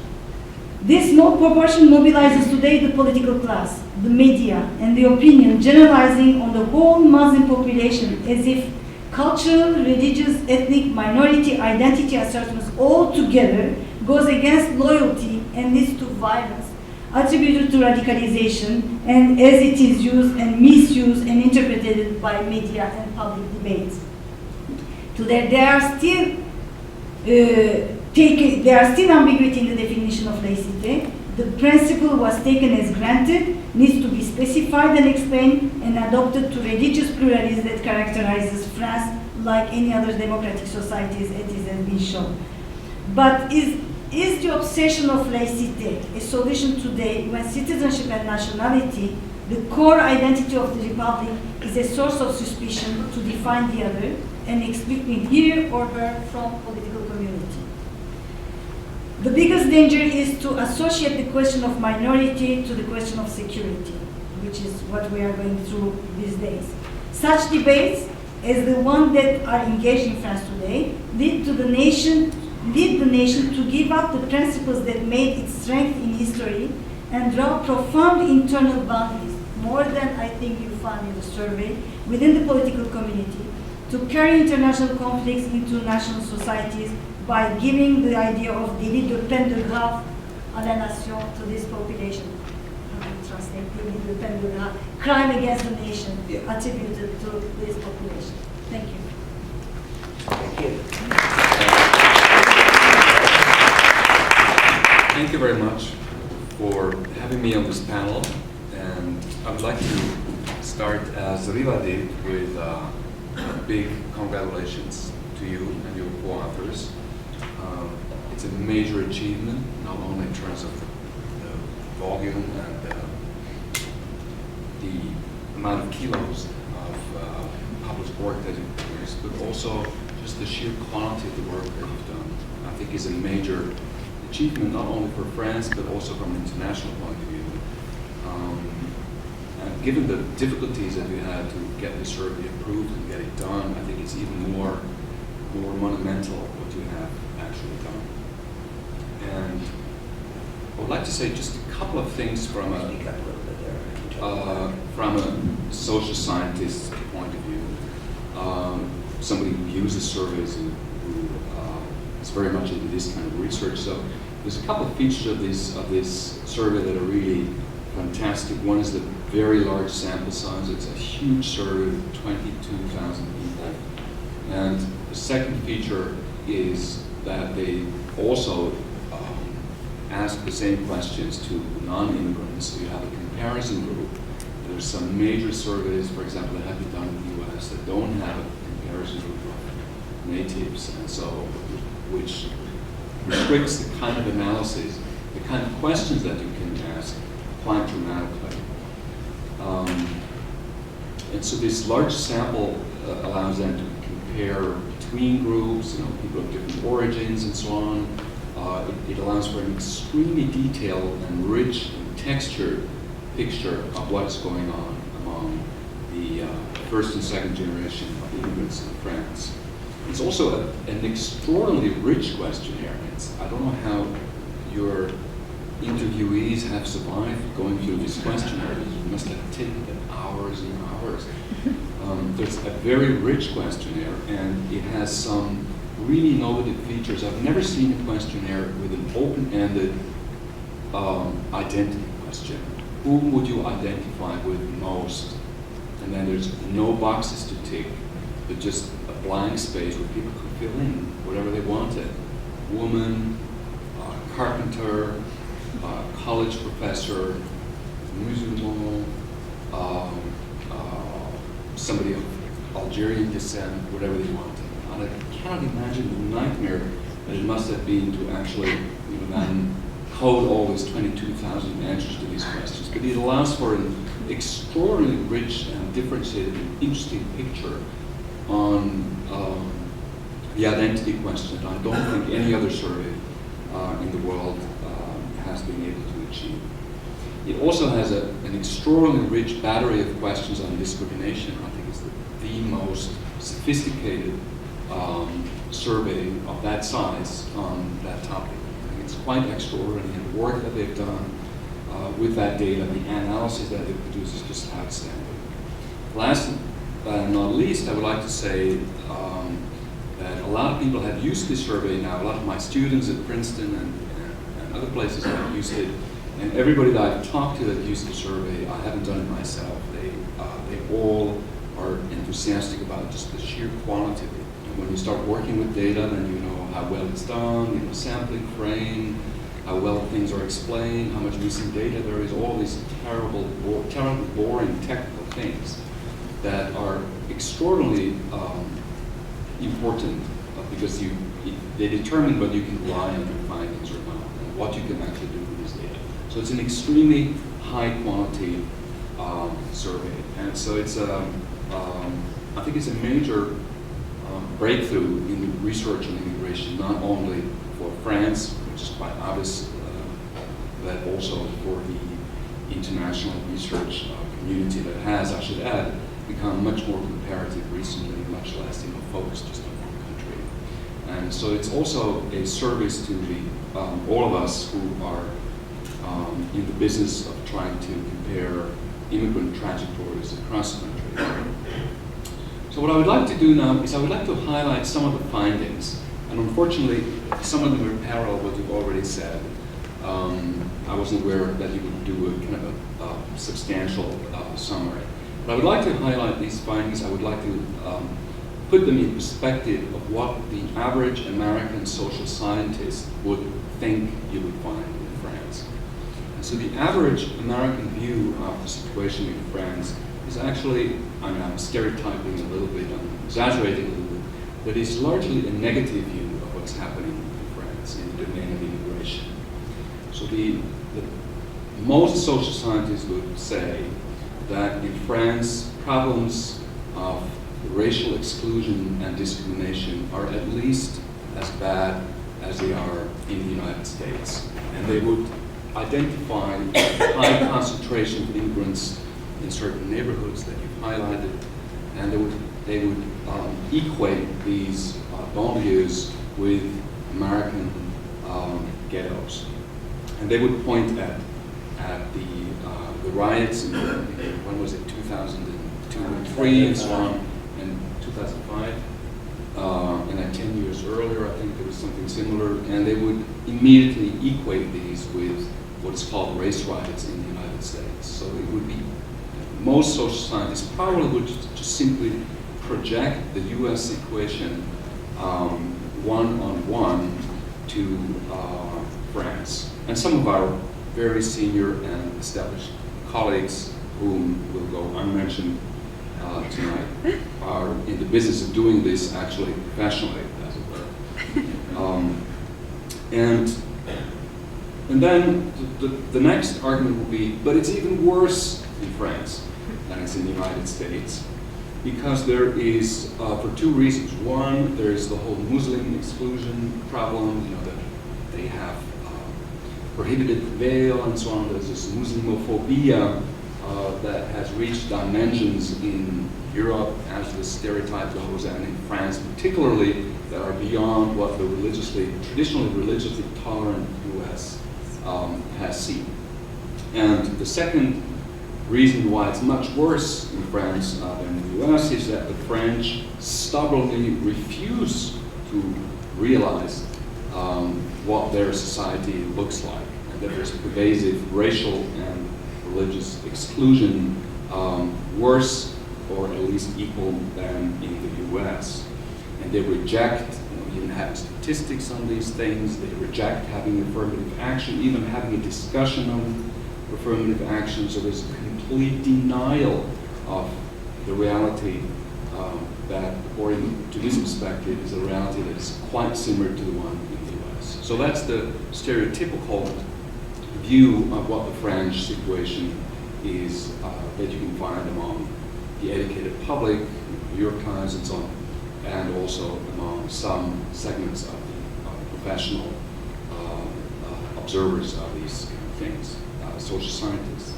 This small proportion mobilizes today the political class, the media, and the opinion, generalizing on the whole Muslim population as if cultural, religious, ethnic, minority identity assertions all together goes against loyalty and leads to violence, attributed to radicalization, and as it is used and misused and interpreted by media and public debates. Today, there are still ambiguity in the definition of laïcité. The principle was taken as granted, needs to be specified and explained, and adopted to religious pluralism that characterizes France like any other democratic societies, as it has been shown. But is the obsession of laïcité a solution today when citizenship and nationality, the core identity of the republic, is a source of suspicion to define the other and excluding him or her from political community? The biggest danger is to associate the question of minority to the question of security, which is what we are going through these days. Such debates, as the one that are engaged in France today, lead the nation to give up the principles that made its strength in history and draw profound internal boundaries, more than I think you found in the survey, within the political community, to carry international conflicts into national societies by giving the idea of délit de peine de grave à la nation to this population. How do you translate délit de peine de grave? Crime against the nation, attributed to this population. Thank you. Thank you. Thank you very much for having me on this panel, and I would like to start as Riva did with big congratulations to you and your co-authors. It's a major achievement, not only in terms of the volume and the amount of kilos of published work that you've produced, but also just the sheer quality of the work that you've done. I think is a major achievement, not only for France, but also from an international point of view. And given the difficulties that you had to get the survey approved and get it done, I think it's even more monumental what you have actually done. And I would like to say just a couple of things from a social scientist's point of view, somebody who uses surveys and who is very much into this kind of research. So there's a couple of features of this survey that are really fantastic. One is the very large sample size. It's a huge survey of 22,000 people. And the second feature is that they also ask the same questions to non-immigrants. So you have a comparison group. There's some major surveys, for example, that have been done in the US that don't have a comparison group of natives, and so which restricts the kind of analysis, the kind of questions that you can ask quite dramatically. And so this large sample allows them to compare between groups, people of different origins and so on. It allows for an extremely detailed and rich and textured picture of what's going on among the first and second generation of immigrants in France. It's also an extraordinarily rich questionnaire. I don't know how your interviewees have survived going through this questionnaire. It must have taken them hours and hours. There's a very rich questionnaire, and it has some really innovative features. I've never seen a questionnaire with an open-ended identity question. Whom would you identify with most? And then there's no boxes to tick, but just a blank space where people could fill in whatever they wanted. Woman, carpenter, college professor, musulman, somebody of Algerian descent, whatever they wanted. And I cannot imagine the nightmare that it must have been to actually then code all these 22,000 answers to these questions. But it allows for an extraordinarily rich and differentiated and interesting picture on the identity question that I don't think any other survey in the world has been able to achieve. It also has an extraordinarily rich battery of questions on discrimination. I think it's the most sophisticated survey of that size on that topic. I think it's quite extraordinary, and the work that they've done with that data, the analysis that they produce is just outstanding. Last but not least, I would like to say that a lot of people have used this survey now. A lot of my students at Princeton and other places have used it. And everybody that I've talked to that used the survey, I haven't done it myself. They all are enthusiastic about just the sheer quality of it. And when you start working with data, then you know how well it's done, sampling frame, how well things are explained, how much missing data there is, all these terribly boring technical things that are extraordinarily important because they determine whether you can rely on your findings or not, and what you can actually do with this data. So it's an extremely high quality survey, and so it's I think it's a major breakthrough in the research on immigration, not only for France, which is quite obvious, but also for the international research community that has, I should add, become much more comparative recently, much less focused just on one country. And so it's also a service to all of us who are in the business of trying to compare immigrant trajectories across the country. So what I would like to do now is I would like to highlight some of the findings. And unfortunately, some of them are parallel what you've already said. I wasn't aware that you would do a kind of a substantial summary. But I would like to highlight these findings. I would like to put them in perspective of what the average American social scientist would think you would find in France. And so the average American view of the situation in France is actually, I'm stereotyping a little bit, I'm exaggerating a little bit, but it's largely a negative view of what's happening in France in the domain of immigration. So the most social scientists would say that in France, problems of racial exclusion and discrimination are at least as bad as they are in the United States. And they would identify a high concentration of immigrants in certain neighborhoods that you've highlighted, and they would equate these banlieues with American ghettos. And they would point at the riots in, when was it, 2002 and 3 and so on, and 2005. And then 10 years earlier, I think there was something similar, and they would immediately equate these with what is called race riots in the United States. So it would be, most social scientists probably would just simply project the US equation one-on-one to France. And some of our very senior and established colleagues, whom will go unmentioned tonight, are in the business of doing this actually professionally, as it were. And then the next argument will be, but it's even worse in France than it's in the United States, because there is, for two reasons. One, there is the whole Muslim exclusion problem, that they have prohibited veil and so on. There's this Muslimophobia that has reached dimensions in Europe as the stereotype goes, and in France particularly, that are beyond what the traditionally religiously tolerant US has seen. And the second reason why it's much worse in France than in the US is that the French stubbornly refuse to realize what their society looks like, and that there's pervasive racial and religious exclusion, worse or at least equal than in the US. And they reject even having statistics on these things, they reject having affirmative action, even having a discussion on affirmative action, so there's a complete denial of the reality that, according to this perspective, is a reality that is quite similar to the one in the US. So that's the stereotypical view of what the French situation is that you can find among the educated public, New York Times and so on, and also among some segments of the professional observers of these kind of things, social scientists.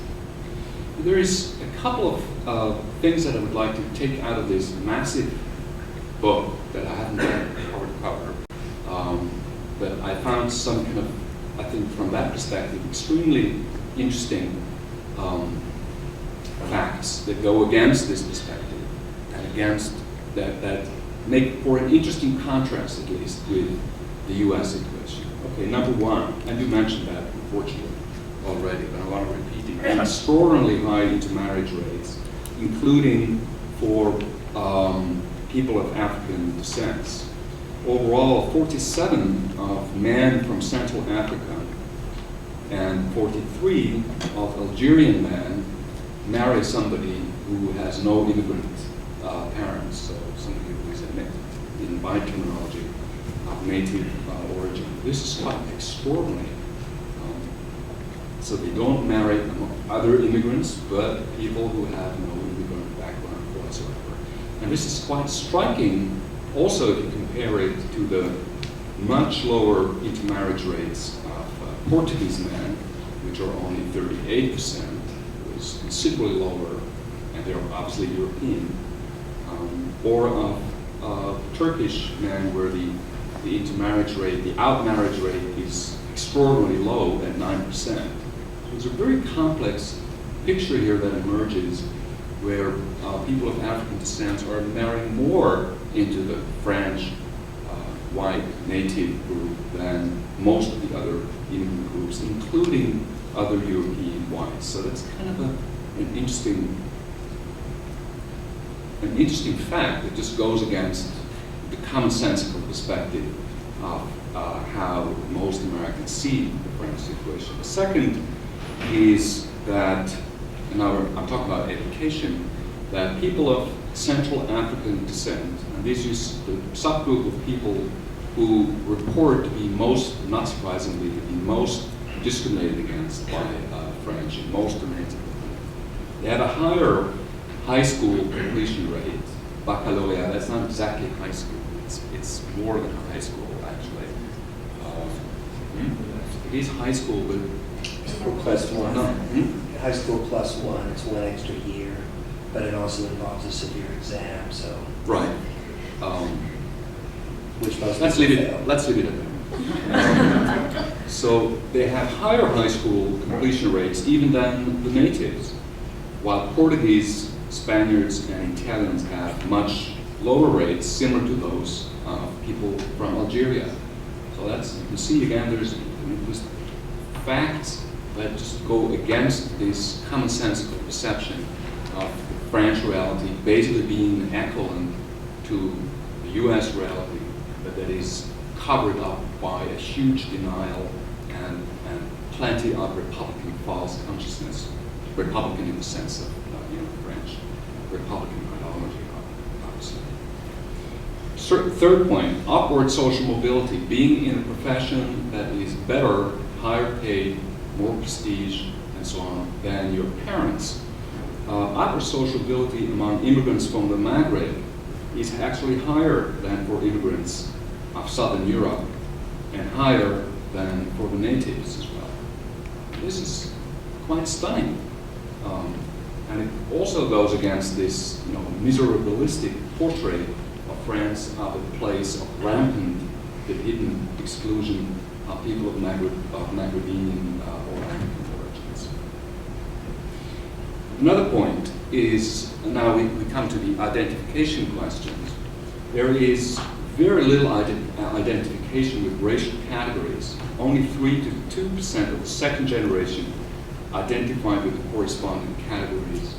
There is a couple of things that I would like to take out of this massive book that I haven't read cover to cover, but I found some kind of, I think from that perspective, extremely interesting facts that go against this perspective and against that make for an interesting contrast, at least, with the US situation. Okay, number one, and you mentioned that, unfortunately, already, but I want to repeat it. Extraordinarily high intermarriage rates, including for people of African descent. Overall, 47 of men from Central Africa and 43 of Algerian men marry somebody who has no immigrant parents, so somebody who is in my terminology of native origin. This is quite extraordinary. So they don't marry other immigrants, but people who have no immigrant background whatsoever. And this is quite striking also if you compare it to the much lower intermarriage rates of Portuguese men, which are only 38%, which is considerably lower, and they're obviously European, or of Turkish men where the intermarriage rate, the outmarriage rate is extraordinarily low at 9%. So it's a very complex picture here that emerges where people of African descent are marrying more into the French white native group than most of the other immigrant groups, including other European whites. So that's kind of an interesting fact that just goes against the commonsensical perspective of how most Americans see the French situation. The second is that, and now I'm talking about education, that people of Central African descent, and this is the subgroup of people who report to be most, not surprisingly, to be most discriminated against by French in most domains. They have a higher high school completion rate, baccalaureate. That's not exactly high school. It's more than high school, actually. It is high school, but Plus one. no. High school plus one, it's one extra year, but it also involves a severe exam, so, Right. which most Let's people leave it. fail. Let's leave it at that. So they have higher high school completion rates even than the natives, while Portuguese, Spaniards, and Italians have much lower rates, similar to those of people from Algeria. So that's, you can see again, there's facts that just go against this commonsensical perception of French reality basically being equivalent to the US reality, but that is covered up by a huge denial and plenty of Republican false consciousness. Republican in the sense of French Republican ideology, obviously. Third point, upward social mobility, being in a profession that is better, higher paid, more prestige, and so on, than your parents. Upward social mobility among immigrants from the Maghreb is actually higher than for immigrants of Southern Europe, and higher than for the natives as well. This is quite stunning. And it also goes against this miserabilistic portrait of France as a place of rampant but hidden exclusion of people of Maghrebinian or African origins. Another point is, now we come to the identification questions. There is very little identification with racial categories. Only 3 to 2% of the second generation identify with the corresponding categories.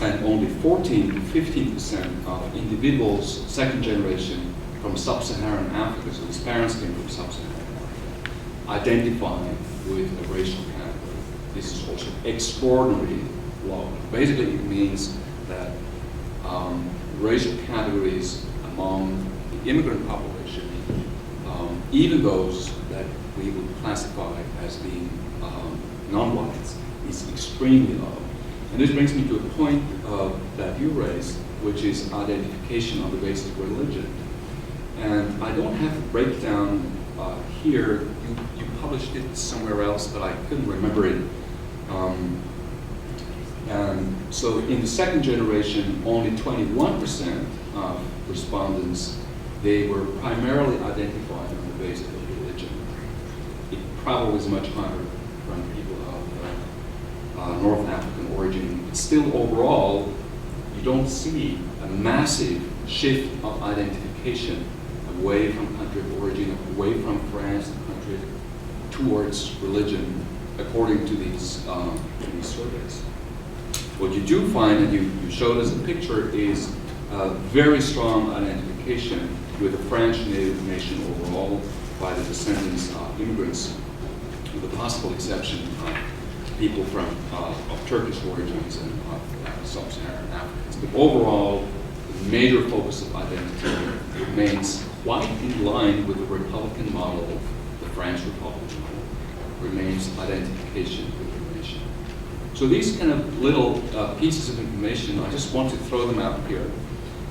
And only 14 to 15% of individuals, second generation, from sub-Saharan Africa, so his parents came from sub-Saharan Africa, identify with a racial category. This is also extraordinarily low. Basically, it means that racial categories among the immigrant population, even those that we would classify as being non-whites, is extremely low. And this brings me to a point that you raised, which is identification on the basis of religion. And I don't have the breakdown here. You published it somewhere else, but I couldn't remember it. And so in the second generation, only 21% of respondents, they were primarily identified on the basis of religion. It probably was much higher from people of North African origin. But still, overall, you don't see a massive shift of identification away from country of origin, away from France, the country, towards religion, according to these surveys. What you do find, and you showed us a picture, is very strong identification with the French native nation overall by the descendants of immigrants, with the possible exception of people from of Turkish origins and of sub-Saharan Africans. But overall, the major focus of identity remains quite in line with the Republican model, the French Republican model, remains identification with the nation. So these kind of little pieces of information, I just want to throw them out here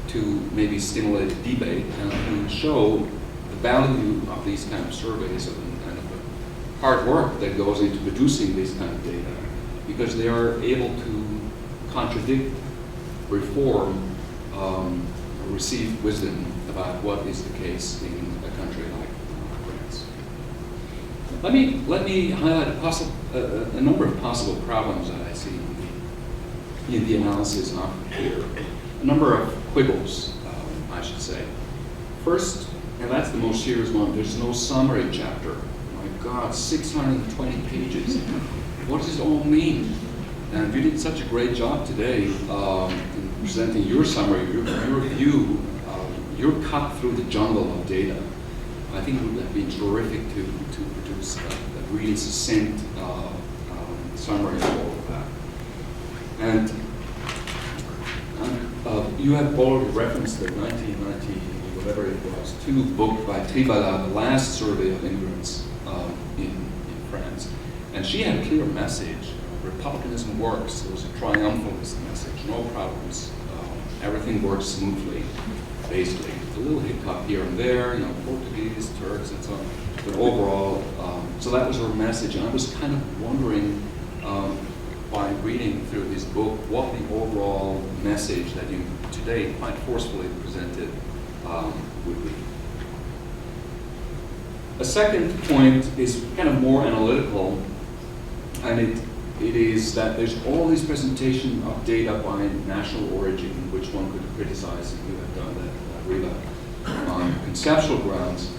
to maybe stimulate a debate and to show the value of these kind of surveys and kind of the hard work that goes into producing these kind of data, because they are able to contradict, reform, receive wisdom about what is the case in a country like France. Let me highlight a number of possible problems that I see in the analysis offered here. A number of quibbles, I should say. First, and that's the most serious one, there's no summary chapter. My God, 620 pages. What does it all mean? And you did such a great job today in presenting your summary, your view, your cut through the jungle of data. I think it would have been terrific to produce a really succinct summary of all of that. And you have already referenced the 1990, whatever it was, book by Trajectoires, the last survey of immigrants in France. And she had a clear message. Republicanism works. There was a triumphalist message. No problems. Everything works smoothly, basically. A little hiccup here and there, Portuguese, Turks, and so on. But overall, so that was her message. And I was kind of wondering, by reading through this book, what the overall message that you today quite forcefully presented would be. A second point is kind of more analytical, and it is that there's all this presentation of data by national origin, which one could criticize, and you have done that, Riva, on conceptual grounds.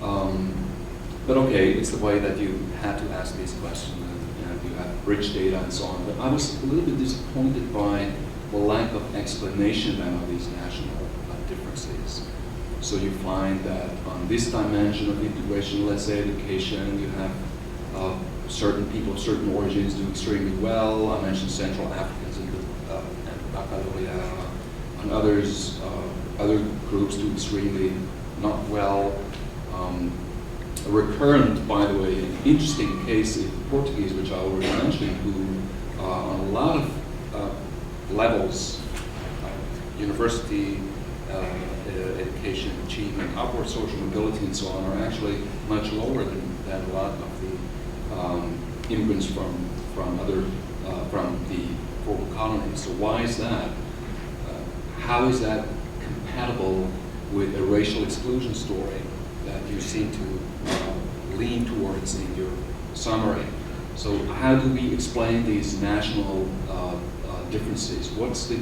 But okay, it's the way that you had to ask these questions, and you have rich data and so on. But I was a little bit disappointed by the lack of explanation then of these national differences. So you find that on this dimension of integration, let's say education, you have certain people of certain origins do extremely well. I mentioned Central Africans and baccalaureate, and others, other groups do extremely not well. A recurrent, by the way, interesting case in Portuguese, which I already mentioned, who on a lot of levels, university, education, achievement, upward social mobility, and so on, are actually much lower than a lot of the immigrants from the former colonies. So why is that? How is that compatible with a racial exclusion story that you seem to lean towards in your summary? So how do we explain these national differences? What's the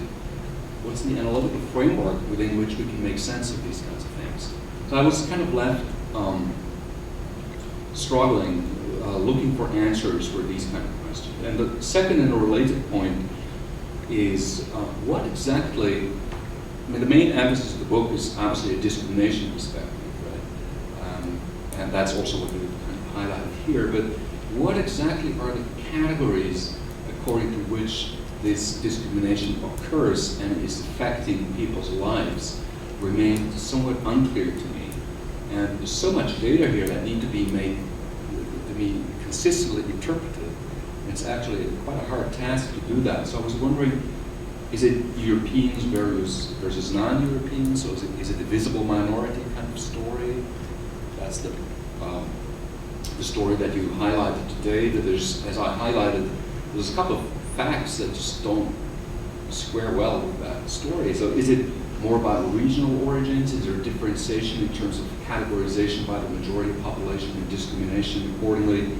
analytical framework within which we can make sense of these kinds of things? So I was kind of left struggling, looking for answers for these kind of questions. And the second and a related point is what exactly, I mean, the main emphasis of the book is obviously a discrimination perspective, right? And that's also what we kind of highlighted here, but what exactly are the categories according to which this discrimination occurs and is affecting people's lives remain somewhat unclear to me. And there's so much data here that need to be made, to be consistently interpreted. It's actually quite a hard task to do that. So I was wondering, is it Europeans versus non-Europeans? So is it the visible minority kind of story? That's the story that you highlighted today. That there's, as I highlighted, there's a couple of facts that just don't square well with that story. So is it more about regional origins? Is there differentiation in terms of categorization by the majority of population and discrimination accordingly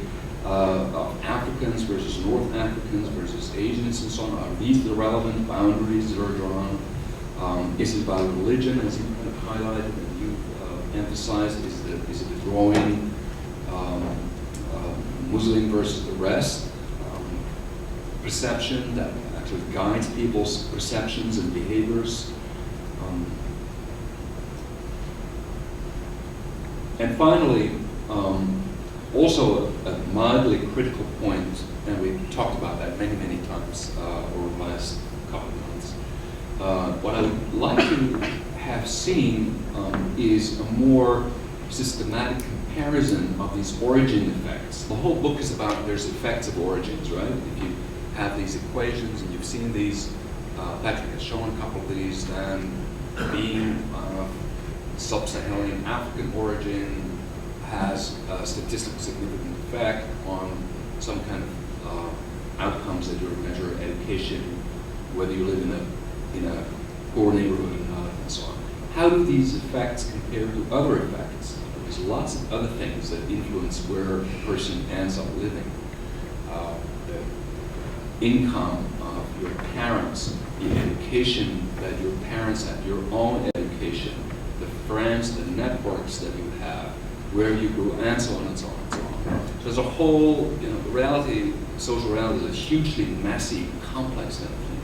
of Africans versus North Africans versus Asians and so on? Are these the relevant boundaries that are drawn? Is it about religion, as you kind of highlighted and you emphasized? Is it the growing Muslim versus the rest perception that actually guides people's perceptions and behaviors? And finally, also a mildly critical point, and we've talked about that many, many times over the last couple of months. What I would like to have seen is a more systematic comparison of these origin effects. The whole book is about there's effects of origins, right? If you have these equations and you've seen these, Patrick has shown a couple of these, then being sub-Saharan African origin has a statistically significant effect on some kind of outcomes that you measure, education, whether you live in a poor neighborhood or not, and so on. How do these effects compare to other effects? There's lots of other things that influence where a person ends up living. The income of your parents, the education that your parents had, your own education, the friends, the networks that you have, where you grew, and so on and so on and so on. So there's a whole, reality, social reality is a hugely messy, complex kind of thing.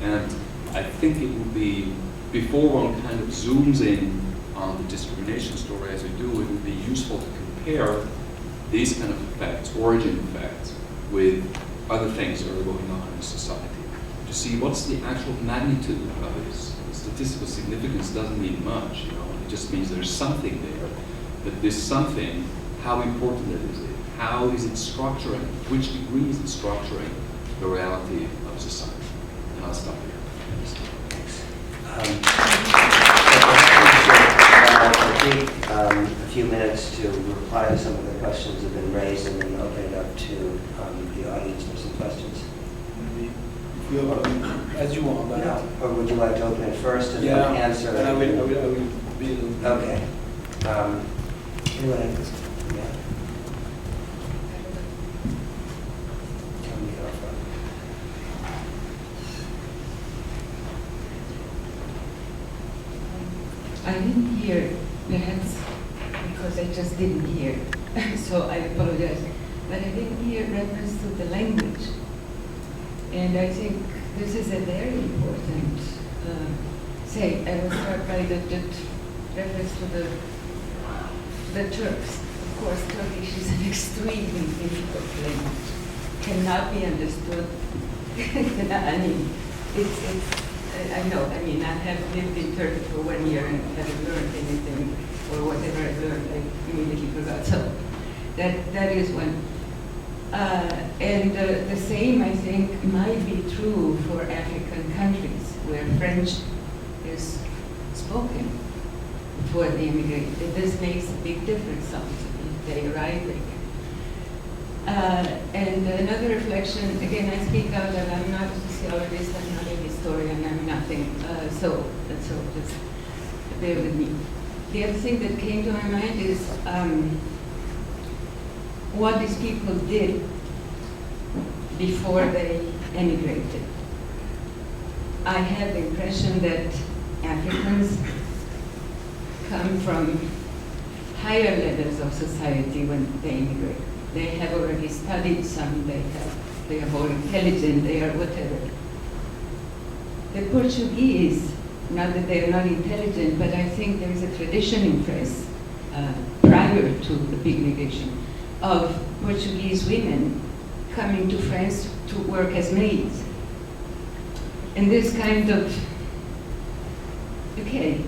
And I think it would be, before one kind of zooms in on the discrimination story as we do, it would be useful to compare these kind of effects, origin effects, with other things that are going on in society, to see what's the actual magnitude of this. Statistical significance doesn't mean much, it just means there's something there. But this something, how important is it? How is it structuring? To which degree is it structuring the reality of society? And I'll stop here. I'll take a few minutes to reply to some of the questions that have been raised and then open it up to the audience for some questions. Maybe if you open, as you want. No. Or would you like to open it first and then answer? And I will be. Okay. Anyone have this? Yeah. Tell me how far. I didn't hear, perhaps because I just didn't hear, so I apologize. But I didn't hear reference to the language. And I think this is a very important I was struck by the reference to the Turks. Of course, Turkish is an extremely difficult language. Cannot be understood. I know, I have lived in Turkey for 1 year and haven't learned anything, or whatever I learned, I immediately forgot. So that is one. And the same, I think, might be true for African countries where French is spoken before they immigrate. This makes a big difference, obviously, if they arrive there. And another reflection, again, I speak out that I'm not a sociologist, I'm not a historian, I'm nothing. So just bear with me. The other thing that came to my mind is what these people did before they emigrated. I have the impression that Africans come from higher levels of society when they immigrate. They have already studied some, they are more intelligent, they are whatever. The Portuguese, not that they are not intelligent, but I think there is a tradition in France, prior to the big migration, of Portuguese women coming to France to work as maids. And this kind of, okay,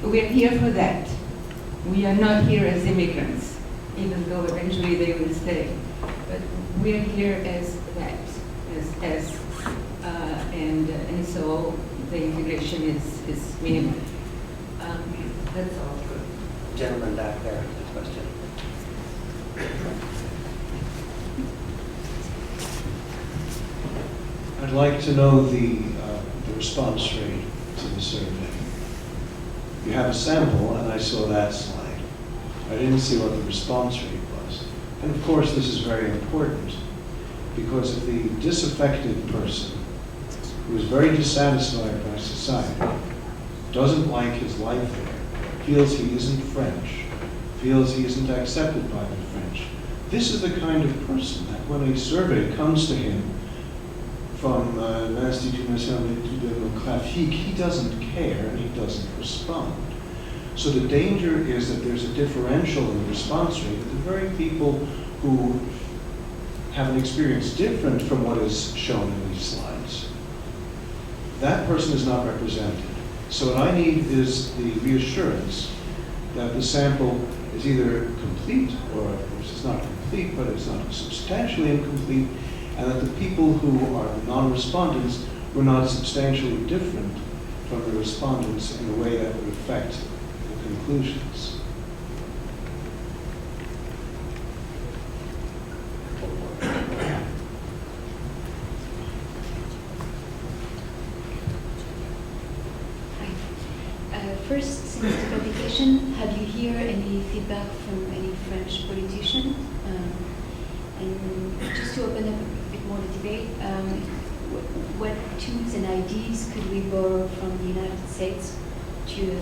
we're here for that. We are not here as immigrants, even though eventually they will stay. But we're here as that, and so the integration is minimal. That's all. Gentleman back there, the question. I'd like to know the response rate to the survey. You have a sample, and I saw that slide. I didn't see what the response rate was. And of course, this is very important, because if the disaffected person, who is very dissatisfied by society, doesn't like his life there, feels he isn't French, feels he isn't accepted by the French, this is the kind of person that when a survey comes to him from l'Institut National d'Études démographiques, he doesn't care and he doesn't respond. So the danger is that there's a differential in the response rate. The very people who have an experience different from what is shown in these slides, that person is not represented. So what I need is the reassurance that the sample is either complete, or of course it's not complete, but it's not substantially incomplete, and that the people who are the non-respondents were not substantially different from the respondents in a way that would affect the conclusions. First, since the publication, have you heard any feedback from any French politicians? And just to open up a bit more the debate, what tools and ideas could we borrow from the United States to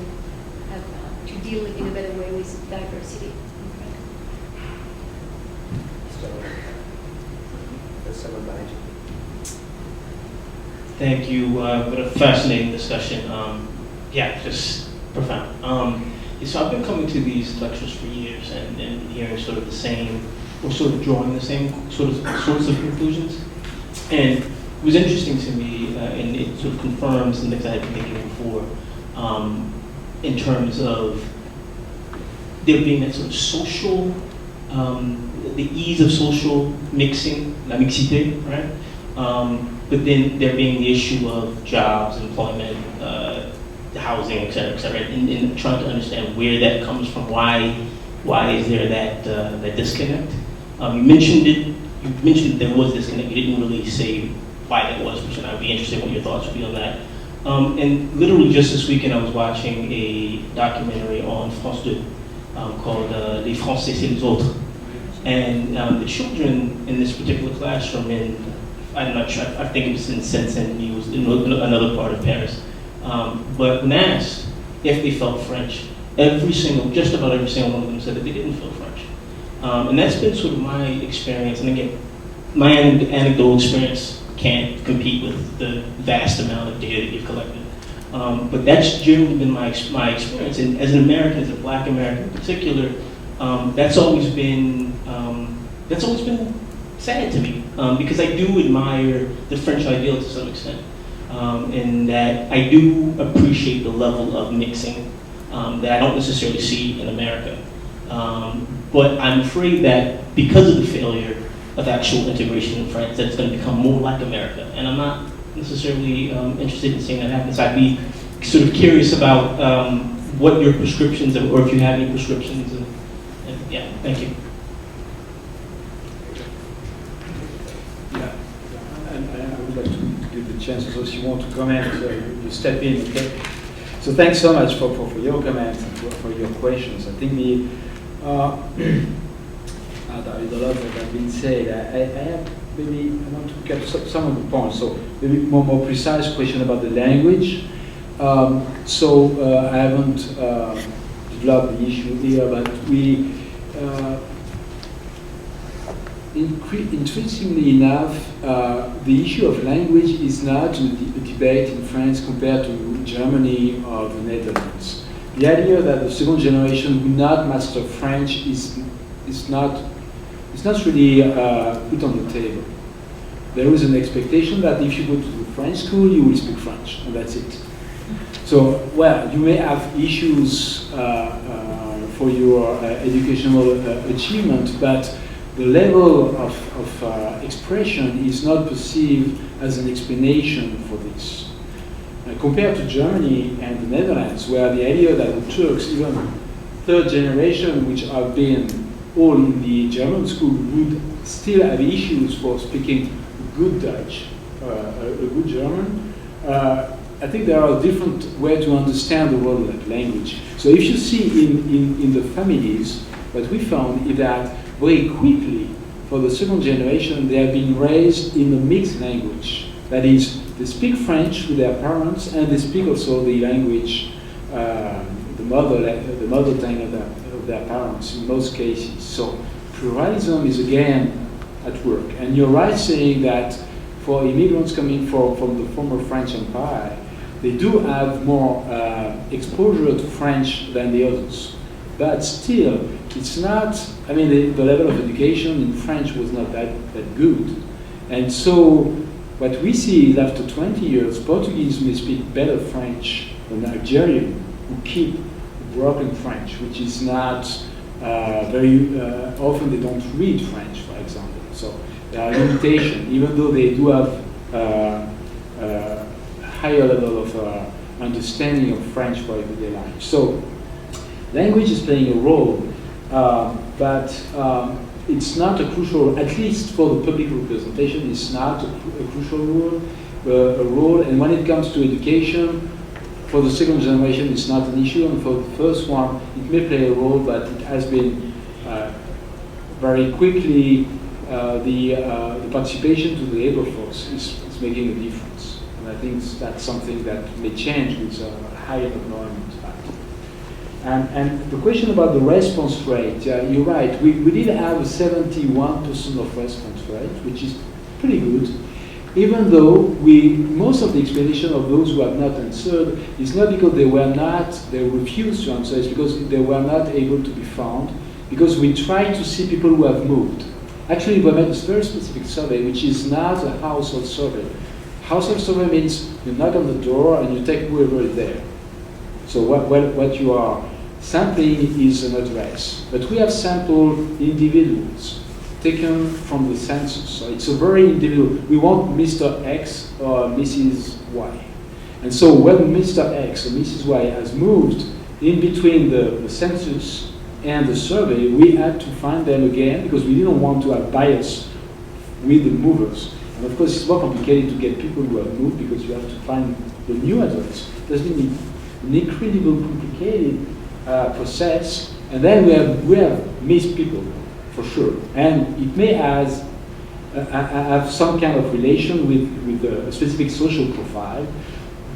have, to deal in a better way with diversity in France? So, there's someone behind you. Thank you. What a fascinating discussion. Yeah, just profound. So I've been coming to these lectures for years and hearing sort of the same, or sort of drawing the same sorts of conclusions. And it was interesting to me, and it sort of confirms some things I had been thinking before, in terms of there being that sort of social, the ease of social mixing, la mixité, right? But then there being the issue of jobs, employment, housing, et cetera, and trying to understand where that comes from. Why is there that disconnect? You mentioned there was disconnect. You didn't really say why that was, which I'd be interested in what your thoughts would be on that. And literally just this weekend, I was watching a documentary on France 2 called Les Français c'est les autres. And the children in this particular classroom I'm not sure, I think it was in Saint-Denis, it was in another part of Paris. But when asked if they felt French, just about every single one of them said that they didn't feel French. And that's been sort of my experience. And again, my anecdotal experience can't compete with the vast amount of data that you've collected. But that's generally been my experience. And as an American, as a Black American in particular, that's always been sad to me, because I do admire the French ideal to some extent. In that I do appreciate the level of mixing that I don't necessarily see in America. But I'm afraid that because of the failure of actual integration in France, that it's going to become more like America. And I'm not necessarily interested in seeing that happen. So I'd be sort of curious about what your prescriptions, or if you have any prescriptions. And yeah, thank you. And I would like to give the chance, so if you want to comment, you step in, okay? So thanks so much for your comments and for your questions. I think there is a lot that has been said. I have maybe I want to get some of the points. So maybe more precise question about the language. I haven't developed the issue here, but we, interestingly enough, the issue of language is not a debate in France compared to Germany or the Netherlands. The idea that the second generation will not master French is not really put on the table. There is an expectation that if you go to the French school, you will speak French, and that's it. So, well, you may have issues for your educational achievement, but the level of expression is not perceived as an explanation for this. Compared to Germany and the Netherlands, where the idea that the Turks, even third generation, which have been all in the German school, would still have issues for speaking good Dutch, a good German. I think there are different ways to understand the world of language. So if you see in the families, what we found is that very quickly, for the second generation, they have been raised in a mixed language. That is, they speak French with their parents, and they speak also the language, the mother tongue of their parents in most cases. So pluralism is again at work. And you're right saying that for immigrants coming from the former French Empire, they do have more exposure to French than the others. But still, it's not, I mean, the level of education in French was not that good. And so what we see is after 20 years, Portuguese may speak better French than Algerian, who keep broken French, which is not very often they don't read French, for example. So there are limitations, even though they do have higher level of understanding of French for everyday life. So language is playing a role, but it's not a crucial, at least for the public representation, it's not a crucial role. And when it comes to education, for the second generation, it's not an issue, and for the first one, it may play a role, but it has been very quickly the participation to the labor force is making a difference. And I think that's something that may change with higher employment factor. And the question about the response rate, you're right. We did have a 71% of response rate, which is pretty good. Even though most of the explanation of those who have not answered is not because they refused to answer, it's because they were not able to be found, because we tried to see people who have moved. Actually, we made a very specific survey, which is not a household survey. Household survey means you knock on the door and you take whoever is there. So what you are sampling is an address. But we have sampled individuals taken from the census. So it's a very individual. We want Mr. X or Mrs. Y. And so when Mr. X or Mrs. Y has moved in between the census and the survey, we had to find them again because we didn't want to have bias with the movers. And of course, it's more complicated to get people who have moved because you have to find the new address. There's been an incredibly complicated process, and then we have missed people for sure, and it may have some kind of relation with a specific social profile,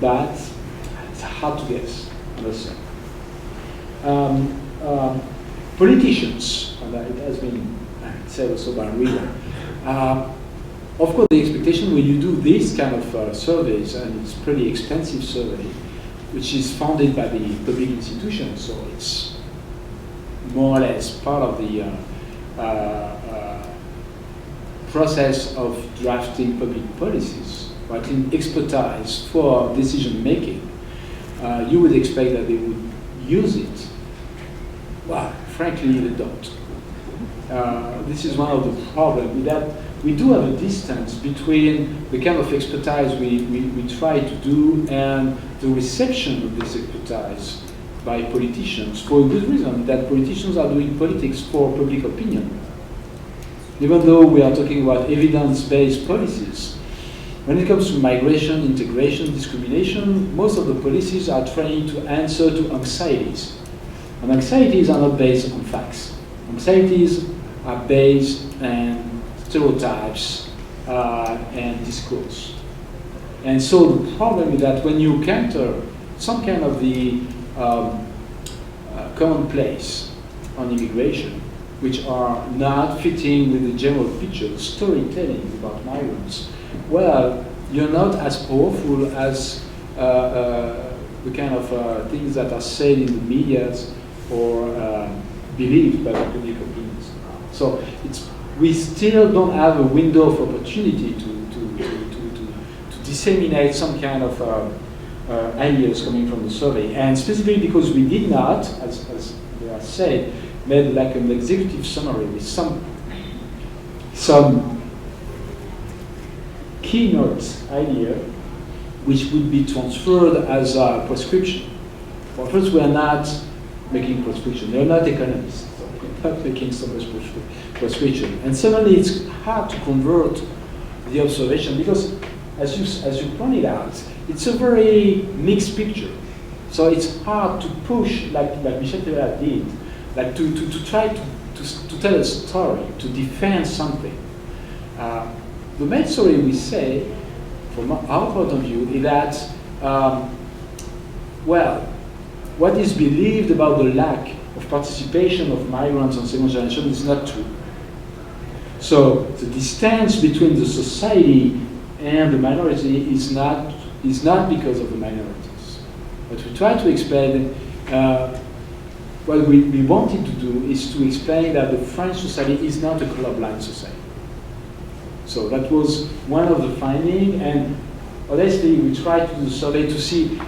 but it's hard to guess. Understand? Politicians, and it has been said also by Riva. Of course, the expectation when you do this kind of surveys, and it's pretty expensive survey, which is funded by the public institution, so it's more or less part of the process of drafting public policies, right? In expertise for decision making, you would expect that they would use it. Well, frankly, they don't. This is one of the problems that we do have a distance between the kind of expertise we try to do and the reception of this expertise by politicians, for a good reason, that politicians are doing politics for public opinion. Even though we are talking about evidence-based policies, when it comes to migration, integration, discrimination, most of the policies are trying to answer to anxieties. And anxieties are not based on facts. Anxieties are based on stereotypes and discourse. And so the problem is that when you encounter some kind of the commonplace on immigration, which are not fitting with the general picture, the storytelling about migrants, well, you're not as powerful as the kind of things that are said in the media or believed by the public opinions. So we still don't have a window of opportunity to disseminate some kind of ideas coming from the survey. And specifically because we did not, as they are said, made like an executive summary with some keynote idea which would be transferred as a prescription. Well, first, we are not making prescription. They are not economists. So we're not making so much prescription. And suddenly, it's hard to convert the observation because, as you pointed out, it's a very mixed picture. So it's hard to push, like Michel Thévelat did, like to try to tell a story, to defend something. The main story we say, from our point of view, is that, well, what is believed about the lack of participation of migrants on second generation is not true. So the distance between the society and the minority is not because of the minorities. What we try to explain, what we wanted to do is to explain that the French society is not a colorblind society. So that was one of the findings, and honestly, we tried to do the survey to see,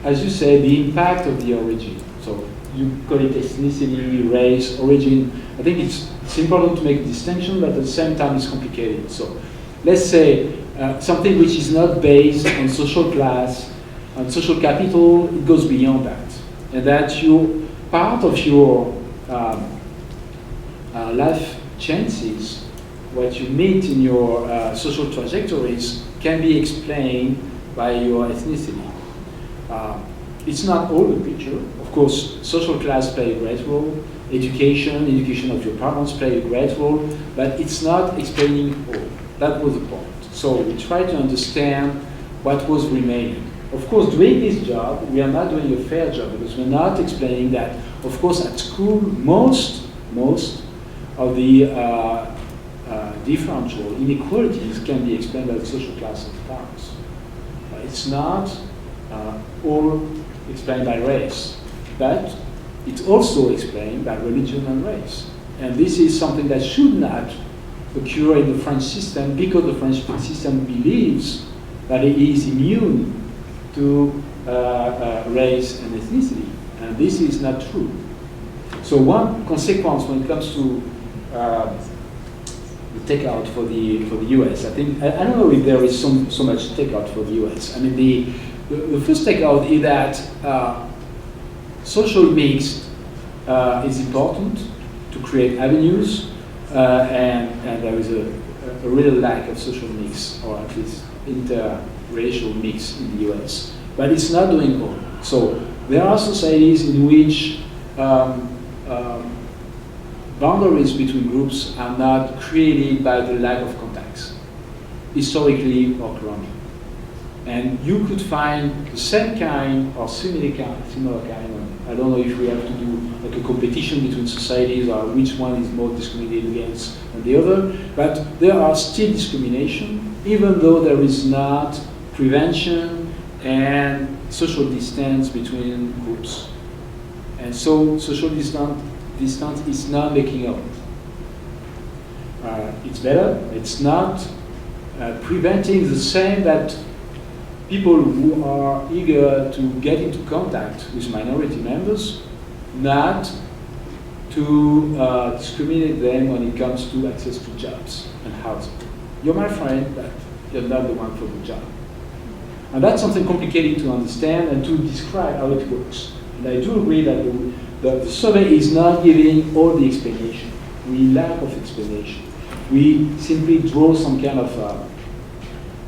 as you say, the impact of the origin. So you call it ethnicity, race, origin. I think it's important to make a distinction, but at the same time it's complicated. So let's say something which is not based on social class, on social capital, it goes beyond that. And that part of your life chances, what you meet in your social trajectories, can be explained by your ethnicity. It's not all the picture. Of course, social class play a great role. Education of your parents play a great role, but it's not explaining all. That was the point. So we try to understand what was remaining. Of course, doing this job, we are not doing a fair job because we're not explaining that, of course, at school, most of the differential inequalities can be explained by the social class of the parents. It's not all explained by race, but it's also explained by religion and race. And this is something that should not occur in the French system because the French system believes that it is immune to race and ethnicity. And this is not true. So one consequence when it comes to the takeout for the US, I don't know if there is so much takeout for the US. I mean, the first takeout is that social mix is important to create avenues, and there is a real lack of social mix, or at least interracial mix in the US. But it's not doing all. So there are societies in which boundaries between groups are not created by the lack of contacts, historically or currently. And you could find the same kind or similar kind. I don't know if we have to do like a competition between societies or which one is more discriminated against than the other, but there are still discrimination, even though there is not prevention and social distance between groups. And so social distance is not making up. It's better. It's not preventing the same that people who are eager to get into contact with minority members, not to discriminate them when it comes to access to jobs and housing. You're my friend, but you're not the one for the job. And that's something complicated to understand and to describe how it works. And I do agree that the survey is not giving all the explanation. We lack of explanation. We simply draw some kind of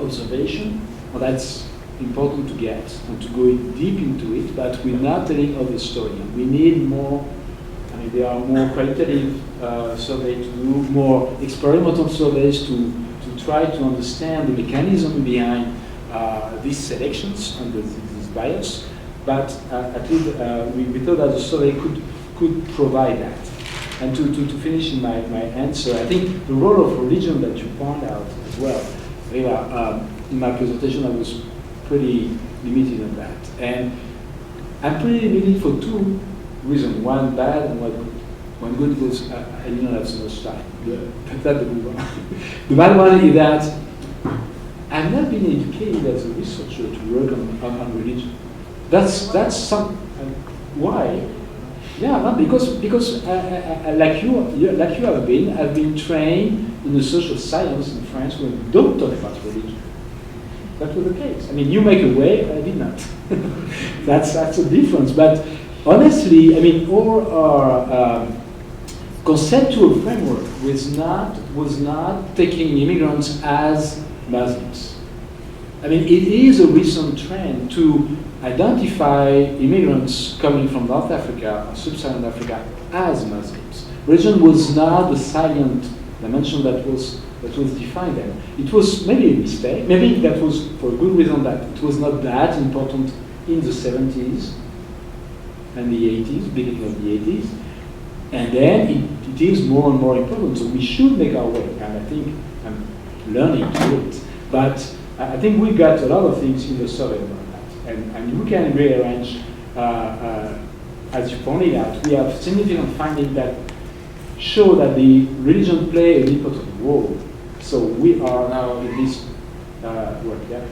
observation, and that's important to get and to go deep into it, but we're not telling all the story. We need more, there are more qualitative surveys to do, more experimental surveys to try to understand the mechanism behind these selections and this bias, but at least we thought that the survey could provide that. And to finish in my answer, I think the role of religion that you point out as well, Riva, in my presentation I was pretty limited on that. And I'm pretty limited for two reasons, one bad and one good. One good was I did not have so much time. That's the good one. The bad one is that I've not been educated as a researcher to work on religion. That's some why. Yeah, no, because like you have been, I've been trained in the social science in France where we don't talk about religion. That was the case. I mean, you make a way, I did not. that's a difference. But honestly, I mean, all our conceptual framework was not taking immigrants as Muslims. I mean, it is a recent trend to identify immigrants coming from North Africa or Sub-Saharan Africa as Muslims. Religion was not the salient dimension that was defined then. It was maybe a mistake. Maybe that was for a good reason that it was not that important in the 70s and the 80s, beginning of the 80s. And then it is more and more important. So we should make our way. And I think I'm learning to do it. But I think we got a lot of things in the survey about that. And we can rearrange, as you pointed out, we have significant findings that show that the religion play an important role. So we are now in this work, yeah?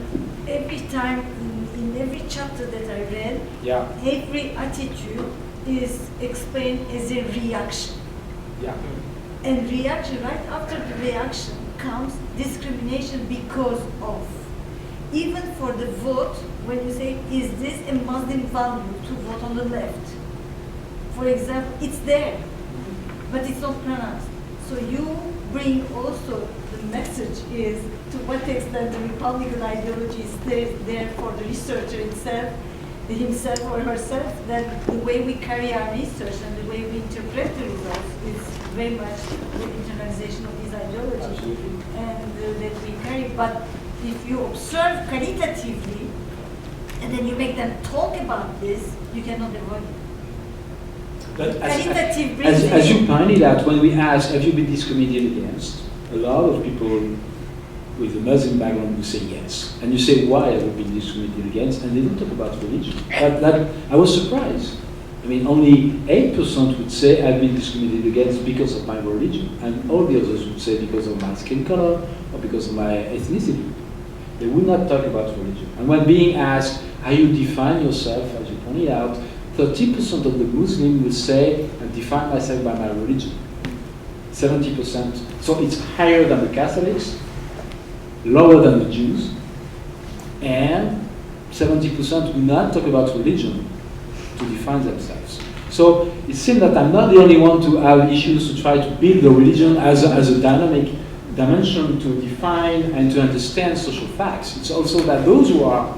Every time, in every chapter that I read, Yeah. every attitude is explained as a reaction. Yeah. And reaction, right after the reaction comes discrimination because of. Even for the vote, when you say, is this a Muslim value to vote on the left? For example, it's there, but it's not pronounced. So you bring also, the message is to what extent the Republican ideology is there for the researcher himself or herself, that the way we carry our research and the way we interpret the results is very much the internalization of these ideologies. Absolutely. And that we carry. But if you observe qualitatively, and then you make them talk about this, you cannot avoid it. But Qualitative as reasoning. you pointed out, when we asked, have you been discriminated against? A lot of people with a Muslim background will say yes. And you say, why have you been discriminated against? And they don't talk about religion. I was surprised. I mean, only 8% would say I've been discriminated against because of my religion. And all the others would say because of my skin color or because of my ethnicity. They would not talk about religion. And when being asked how you define yourself, as you pointed out, 30% of the Muslims will say, I define myself by my religion. 70%. So it's higher than the Catholics, lower than the Jews, and 70% will not talk about religion to define themselves. So it seems that I'm not the only one to have issues to try to build the religion as a dynamic dimension to define and to understand social facts. It's also that those who are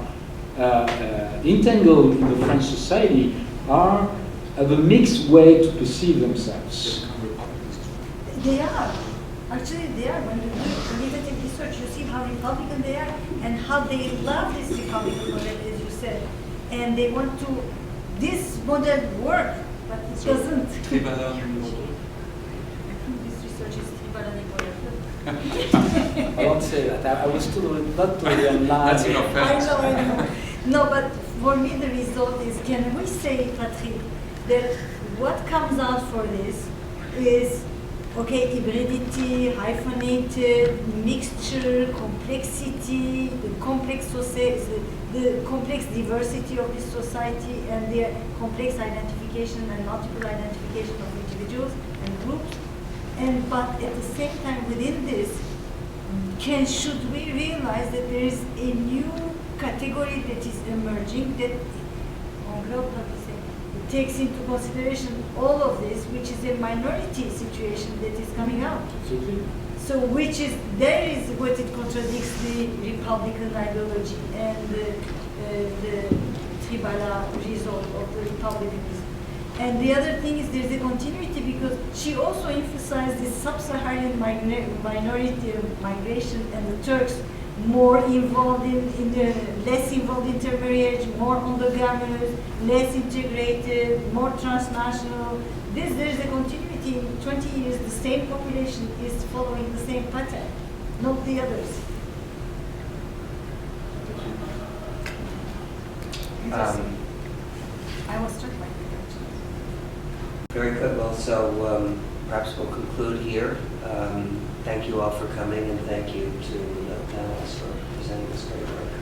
entangled in the French society have a mixed way to perceive themselves. They are. Actually, they are. When you do qualitative research, you see how Republican they are and how they love this Republican model, as you said. And they want to, this model work, but it doesn't. This research is I won't say that. I was not totally online. That's enough. I know. No, but for me the result is, can we say, Patrick, that what comes out for this is, okay, hybridity, hyphenated, mixture, complexity, the complex diversity of this society, and the complex identification and multiple identification of individuals and groups. But at the same time, within this, should we realize that there is a new category that is emerging that takes into consideration all of this, which is a minority situation that is coming out. Absolutely. So there is what it contradicts the Republican ideology and the tribal result of the Republicanism. And the other thing is there's a continuity because she also emphasized the sub-Saharan minority migration and the Turks more involved in the less involved intermarriage, more endogamous, less integrated, more transnational. There's a continuity in 20 years. The same population is following the same pattern, not the others. I was struck by that. Very good. Well, so perhaps we'll conclude here. Thank you all for coming, and thank you to the panelists for presenting this great work.